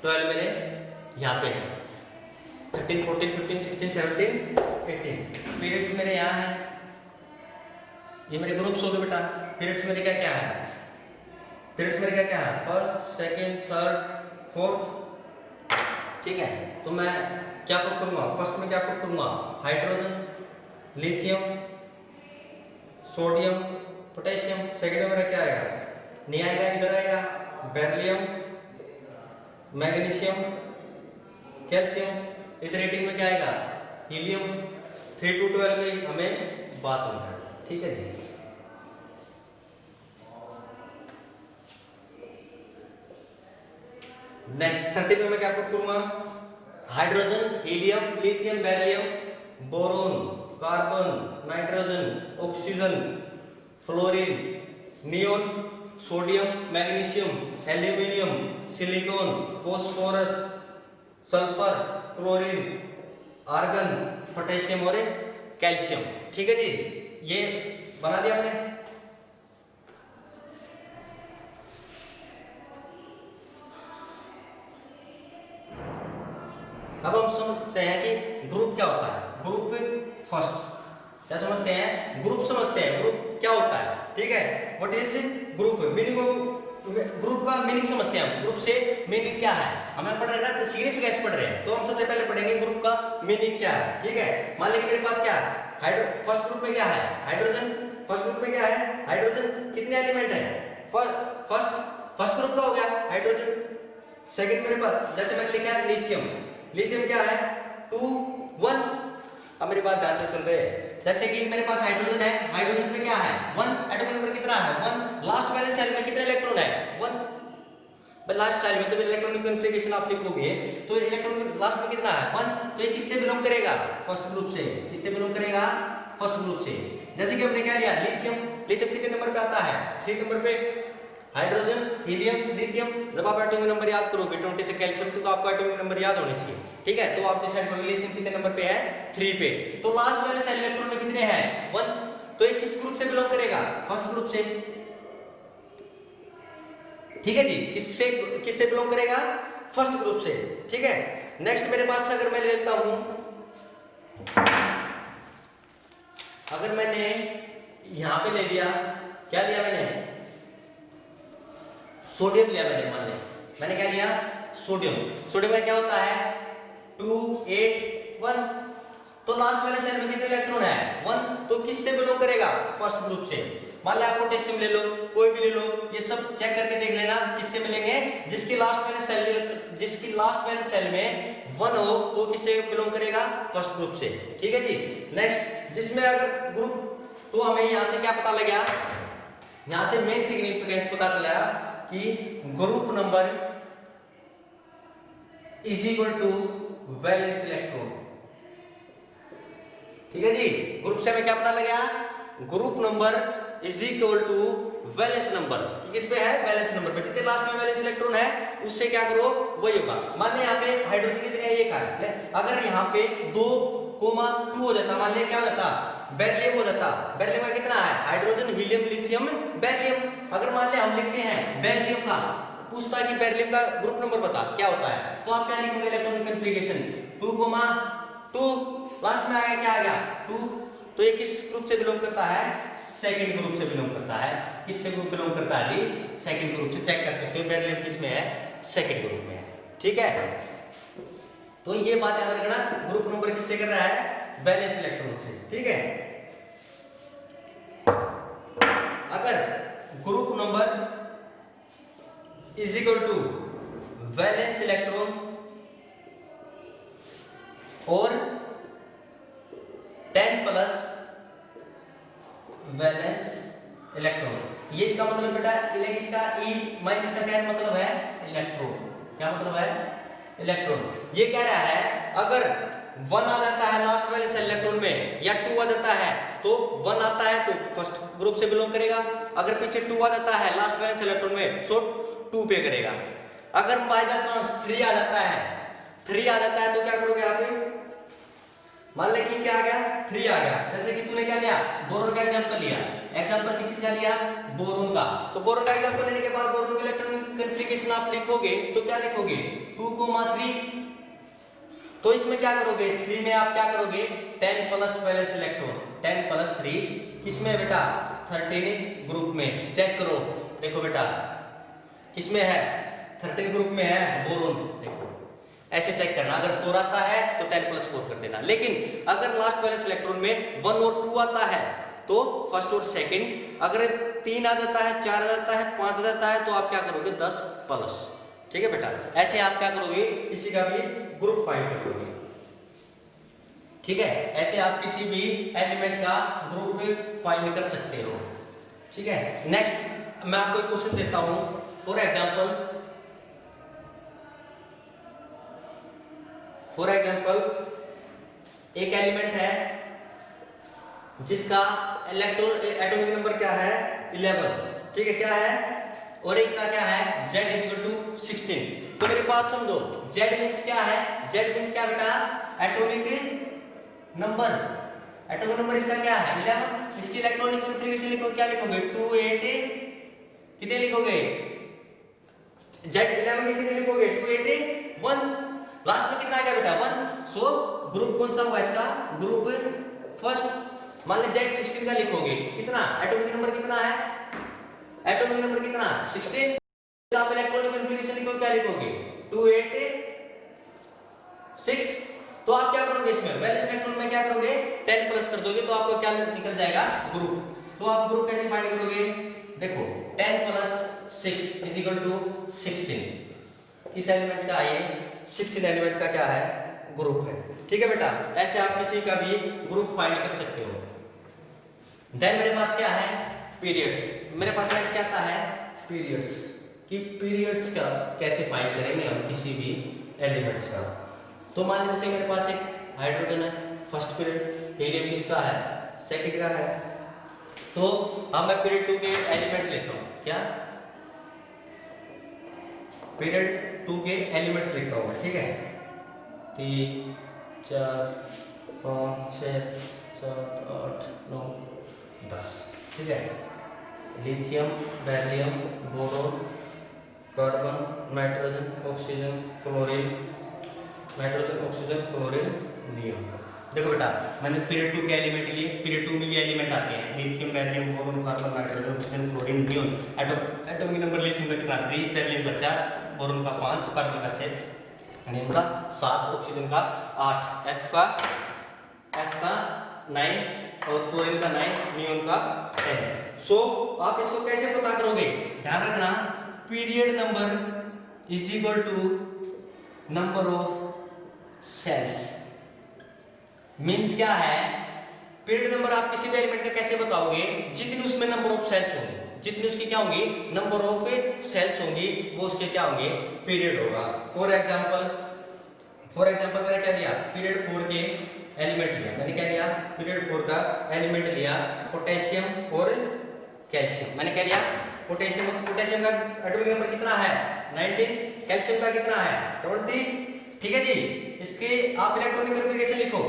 12 मेरे यहाँ पे हैं, 13, 14, 15, 16, 17, 18। पीरियड्स मेरे यहाँ हैं, ये मेरे ग्रुप्स हो गए बेटा। पीरियड्स मेरे क्या क्या है, पीरियड्स मेरे क्या क्या है, फर्स्ट सेकंड थर्ड फोर्थ, ठीक है। तो मैं क्या पुट करूंगा, फर्स्ट में क्या पुट करूंगा, hydrogen, lithium, sodium, potassium. Second में मेरा क्या आएगा, नहीं आएगा, इधर आएगा बेरिलियम, मैग्नीशियम, कैल्शियम। इधर 18 में क्या आएगा, हीलियम। 3 to 12 की हमें बात नहीं है, ठीक है जी। नेक्स्ट 13 में मैं क्या पुट करूंगा, hydrogen, helium, lithium, beryllium, boron, carbon, nitrogen, oxygen, fluorine, neon, sodium, magnesium, aluminium, silicon, phosphorus, sulphur, chlorine, argon, potassium और कैल्शियम। ठीक है जी, ये बना दिया मैंने। अब हम समझते हैं कि ग्रुप क्या होता है। ग्रुप फर्स्ट क्या समझते हैं, ग्रुप समझते हैं, ग्रुप क्या होता है, ठीक है। What is group, meaning of group का मीनिंग समझते हैं हम। ग्रुप से मीनिंग क्या है, हमें पढ़ रहे हैं ना, सिग्निफिकेंस पढ़ रहे हैं, तो हम सबसे पहले पढ़ेंगे ग्रुप का मीनिंग क्या है, ठीक है। मान लीजिए मेरे पास क्या है, फर्स्ट ग्रुप में क्या है, हाइड्रोजन। फर्स्ट ग्रुप में क्या है, हाइड्रोजन। कितने एलिमेंट है, फर्स्ट ग्रुप का हो गया हाइड्रोजन। सेकंड मेरे पास जैसे मैंने लिखा है लिथियम। लिथियम क्या है 2 1। अब मेरी बात ध्यान से सुन रहे हैं। जैसे कि मेरे पास हाइड्रोजन है, हाइड्रोजन में क्या है 1, एटॉमिक नंबर कितना है 1। लास्ट वाले सेल में कितने इलेक्ट्रॉन है 1। लास्ट सेल में जब इलेक्ट्रॉनिक कॉन्फ़िगरेशन आप लिखोगे तो इलेक्ट्रॉन लास्ट में कितना है 1। तो ये किससे बिलोंग करेगा, फर्स्ट ग्रुप से। किससे बिलोंग करेगा, फर्स्ट ग्रुप से। जैसे कि हमने क्या लिया लिथियम। लिथियम कितने नंबर पे आता है 3 नंबर पे। Hydrogen, helium, lithium. जब आप एटॉमिक नंबर याद करोगे 20 तक कैल्शियम तो आपको एटॉमिक नंबर याद होने चाहिए, ठीक है। तो आप डिसाइड करोगे लिथियम कितने नंबर पे है 3 पे। तो लास्ट वाले सेल इलेक्ट्रॉन में कितने हैं 1। तो ये किस ग्रुप से बिलोंग करेगा, फर्स्ट ग्रुप से, ठीक है जी। किससे बिलोंग करेगा, फर्स्ट ग्रुप से, ठीक है। नेक्स्ट मेरे पास अगर मैं लेता हूं, अगर मैंने यहां पे ले लिया, क्या लिया मैंने, सोडियम लिया मैंने क्या लिया सोडियम। सोडियम में क्या होता है 2 8 1। तो लास्ट वाले सेल में कितने इलेक्ट्रॉन है 1। तो किससे बिलोंग करेगा, फर्स्ट ग्रुप से। मान लिया आप पोटेशियम ले लो, कोई भी ले लो, ये सब चेक करके देख लेना किससे मिलेंगे। जिसकी लास्ट वाले सेल में 1 हो तो किससे बिलोंग करेगा, फर्स्ट ग्रुप से, ठीक है जी। नेक्स्ट जिसमें अगर ग्रुप, तो हमें यहां से क्या पता लगा, यहां से मेन सिग्निफिकेंस पता चला कि group number is equal to valence electron, ठीक है जी। ग्रुप से हमें क्या पता लगा, group number is equal to valence number. किस पे है, वैलेंस नंबर पे। जितने लास्ट में वैलेंस इलेक्ट्रॉन है उससे क्या करो वही होगा। मान लिया यहाँ पे हाइड्रोजन की जगह 1 है, अगर यहाँ पे 2, 2 हो जाता, मान लिया क्या हो जाता, बेरिलियम हो जाता। बेरिलियम का कितना है, हाइड्रोजन, हीलियम, लिथियम, बेरिलियम। अगर मान लिया हम लिखते हैं बेरिलियम का पूछता है कि बेरिलियम का ग्रुप नंबर बता, क्या होता है, तो आप क्या लिखोगे इलेक्ट्रॉनिक कॉन्फ़िगरेशन 2, लास्ट में आएगा क्या आ गया 2। तो ये किस ग्रुप से बिलोंग करता है, सेकंड ग्रुप से बिलोंग करता है। किससे ग्रुप बिलोंग करता है जी, सेकंड ग्रुप से। चेक कर सकते हो बेरिलियम किस में है, सेकंड ग्रुप में है। ठीक है, तो ये बात याद रखना, ग्रुप नंबर किससे कर रहा है, वैलेंस इलेक्ट्रॉन से। ठीक है, अगर group number is equal to valence electron और 10 प्लस वैलेंस इलेक्ट्रॉन, ये इसका मतलब बेटा इसका ई माइनस का क्या मतलब है, इलेक्ट्रॉन। क्या मतलब है, इलेक्ट्रॉन। ये कह रहा है अगर 1 आ जाता है लास्ट वैलेंस इलेक्ट्रॉन में, या 2 आ जाता है, तो 1 आता है तो फर्स्ट ग्रुप से बिलोंग करेगा। अगर पीछे 2 आ जाता है लास्ट वैलेंस इलेक्ट्रॉन में, सो 2 पे करेगा। अगर बाय द चांस 3 आ जाता है, 3 आ जाता है तो क्या करोगे आप, मान ले कि क्या आ गया 3 आ गया। जैसे कि तूने क्या लिया, बोरोन का एग्जांपल लिया। एग्जांपल किस चीज का लिया, बोरोन का। तो बोरोन का एग्जांपल लेने के बाद बोरोन की इलेक्ट्रॉनिक कॉन्फ़िगरेशन आप लिखोगे तो क्या लिखोगे 2,3। तो इसमें क्या करोगे, 3 में आप क्या करोगे 10 प्लस वैलेंस इलेक्ट्रॉन, 10 प्लस 3 किसमें बेटा 13 ग्रुप में। चेक करो, देखो बेटा किसमें है, 13 ग्रुप में है बोरोन। देखो ऐसे चेक करना, अगर 4 आता है तो 10 प्लस 4 कर देना। लेकिन अगर लास्ट वैलेंस इलेक्ट्रॉन में 1 और 2 आता है तो फर्स्ट और सेकंड, अगर 3 आ जाता है, 4 आ जाता है, 5 आ जाता है, तो आप क्या करोगे 10 प्लस। ठीक है बेटा, ऐसे आप क्या करोगे, किसी का भी ग्रुप फाइंड करोगे। ठीक है, ऐसे आप किसी भी एलिमेंट का ग्रुप फाइंड कर सकते हो। ठीक है, नेक्स्ट मैं आपको एक क्वेश्चन देता हूं। फॉर एग्जांपल एक एलिमेंट है जिसका एटॉमिक नंबर क्या है 11। ठीक है, क्या है, और एक का क्या है Z = 16। तो मेरे पास समझो Z मींस क्या है, Z मींस क्या बेटा, एटॉमिक नंबर। एटॉमिक नंबर इसका क्या है 11। इसकी इलेक्ट्रॉनिक कॉन्फ़िगरेशन लिखो, क्या लिखोगे 2 8 कितने लिखोगे, Z11 में कितने लिखोगे 2 8 1। लास्ट में कितना आएगा बेटा 1। सो ग्रुप कौन सा हुआ इसका, ग्रुप फर्स्ट। मान ले Z16 का लिखोगे, कितना एटॉमिक नंबर कितना है, एटॉमिक नंबर कितना 16। तो आप इलेक्ट्रॉनिक कॉन्फ़िगरेशन लिखोगे, क्या लिखोगे 2 8 6। तो आप क्या करोगे, इसमें वैलेंस इलेक्ट्रॉन में क्या करोगे 10 प्लस कर दोगे, तो आपको क्या निकल जाएगा ग्रुप। तो आप ग्रुप कैसे फाइंड करोगे, देखो 10 प्लस 6 = 16। किस एलिमेंट का है, 16 एलिमेंट का क्या है ग्रुप है। ठीक है बेटा, ऐसे आप किसी का भी ग्रुप फाइंड कर सकते हो। देन मेरे पास क्या है पीरियड्स। मेरे पास नेक्स्ट क्या आता है पीरियड्स, कि पीरियड्स का कैसे फाइंड करेंगे हम किसी भी एलिमेंट्स का। तो मान लीजिए जैसे मेरे पास एक हाइड्रोजन है, फर्स्ट पीरियड, हीलियम किसका है सेकंड का है। तो अब मैं पीरियड 2 के एलिमेंट लेता हूं, क्या पीरियड 2 के एलिमेंट्स लिखता हूं मैं। ठीक है, 3 4 5 6 7 8 9 10। ठीक है, lithium, beryllium, boron, carbon, nitrogen, oxygen, chlorine, nitrogen, oxygen, chlorine, neon. देखो बेटा मैंने पीरियड 2 के एलिमेंट लिए, पीरियड 2 में ये एलिमेंट आते हैं lithium, beryllium, boron, carbon, nitrogen, oxygen, chlorine, neon. Atomic number lithium का कितना 3, बेरिलियम का 4, बोरोन का 5, कार्बन का 6, नियॉन का 7, ऑक्सीजन का 8, F का 9 और क्लोरीन का 9, नियॉन का 10। सो आप इसको कैसे पता करोगे, ध्यान रखना period number = number of shells. Means क्या है, पीरियड नंबर आप किसी भी एलिमेंट का कैसे बताओगे, जितनी उसमें नंबर ऑफ सेल्स होंगे, जितनी उसकी क्या होंगी नंबर ऑफ सेल्स होंगी, वो उसके क्या होंगे पीरियड होगा। फॉर एग्जांपल मैंने क्या लिया पीरियड 4 के एलिमेंट लिया, मैंने क्या लिया पीरियड 4 का एलिमेंट लिया पोटेशियम और कैल्शियम। मैंने क्या लिया पोटेशियम का एटॉमिक नंबर कितना है 19, कैल्शियम का कितना है 20। ठीक है जी, इसके आप इलेक्ट्रॉनिक कॉन्फ़िगरेशन लिखो,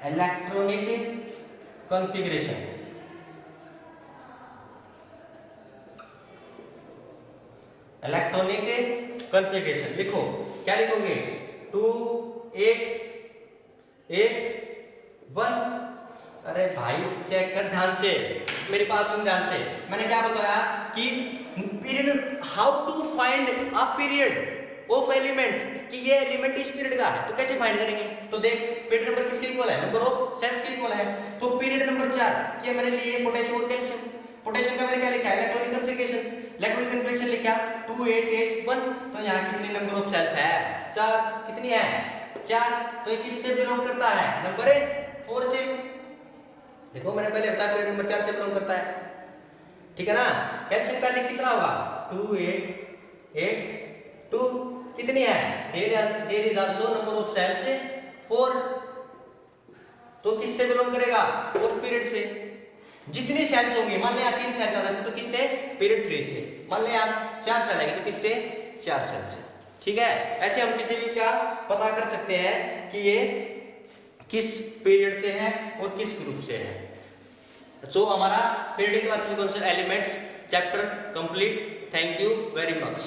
इलेक्ट्रॉनिक कॉन्फ़िगरेशन इलेक्ट्रॉनिक कॉन्फ़िगरेशन लिखो, क्या लिखोगे 2 8 8 1। अरे भाई चेक कर ध्यान से, मेरी बात सुन ध्यान से। मैंने क्या बताया कि period, how to find a period of element, कि ये एलिमेंट इस पीरियड का है, तो कैसे फाइंड करेंगे? तो देख पीरियड नंबर किसके इक्वल है, नंबर ऑफ सेल्स के इक्वल है। तो पीरियड नंबर 4 ये मैंने लिए पोटेशियम और कैल्शियम। पोटेशियम का मैंने क्या लिखा है, इलेक्ट्रॉनिक कॉन्फ़िगरेशन, इलेक्ट्रॉनिक कॉन्फ़िगरेशन लिखा 2 8 8 1। तो यहाँ कितनी नंबर ऑफ सेल्स है, 4। कितनी है, 4। तो ये किससे बिलोंग करता है, नंबर 4 से। देखो मैंने पहले बताया पीरियड नंबर 4 से बिलोंग करता है, ठीक है ना। कैल्शियम का लिख कितना होगा 2 8 8 2। कितनी है, there is also number of shells 4। तो किससे बिलोंग करेगा, 4th पीरियड से। जितनी सेल्स होंगी, मान लिया 3 सेल्स आ जाती तो किससे, पीरियड 3 से। मान लिया 4 सेल आएगी तो किससे, 4 सेल से, ठीक है। ऐसे हम किसी भी क्या पता कर सकते हैं कि ये किस पीरियड से है और किस ग्रुप से है। सो हमारा periodic classification elements chapter complete. Thank you very much.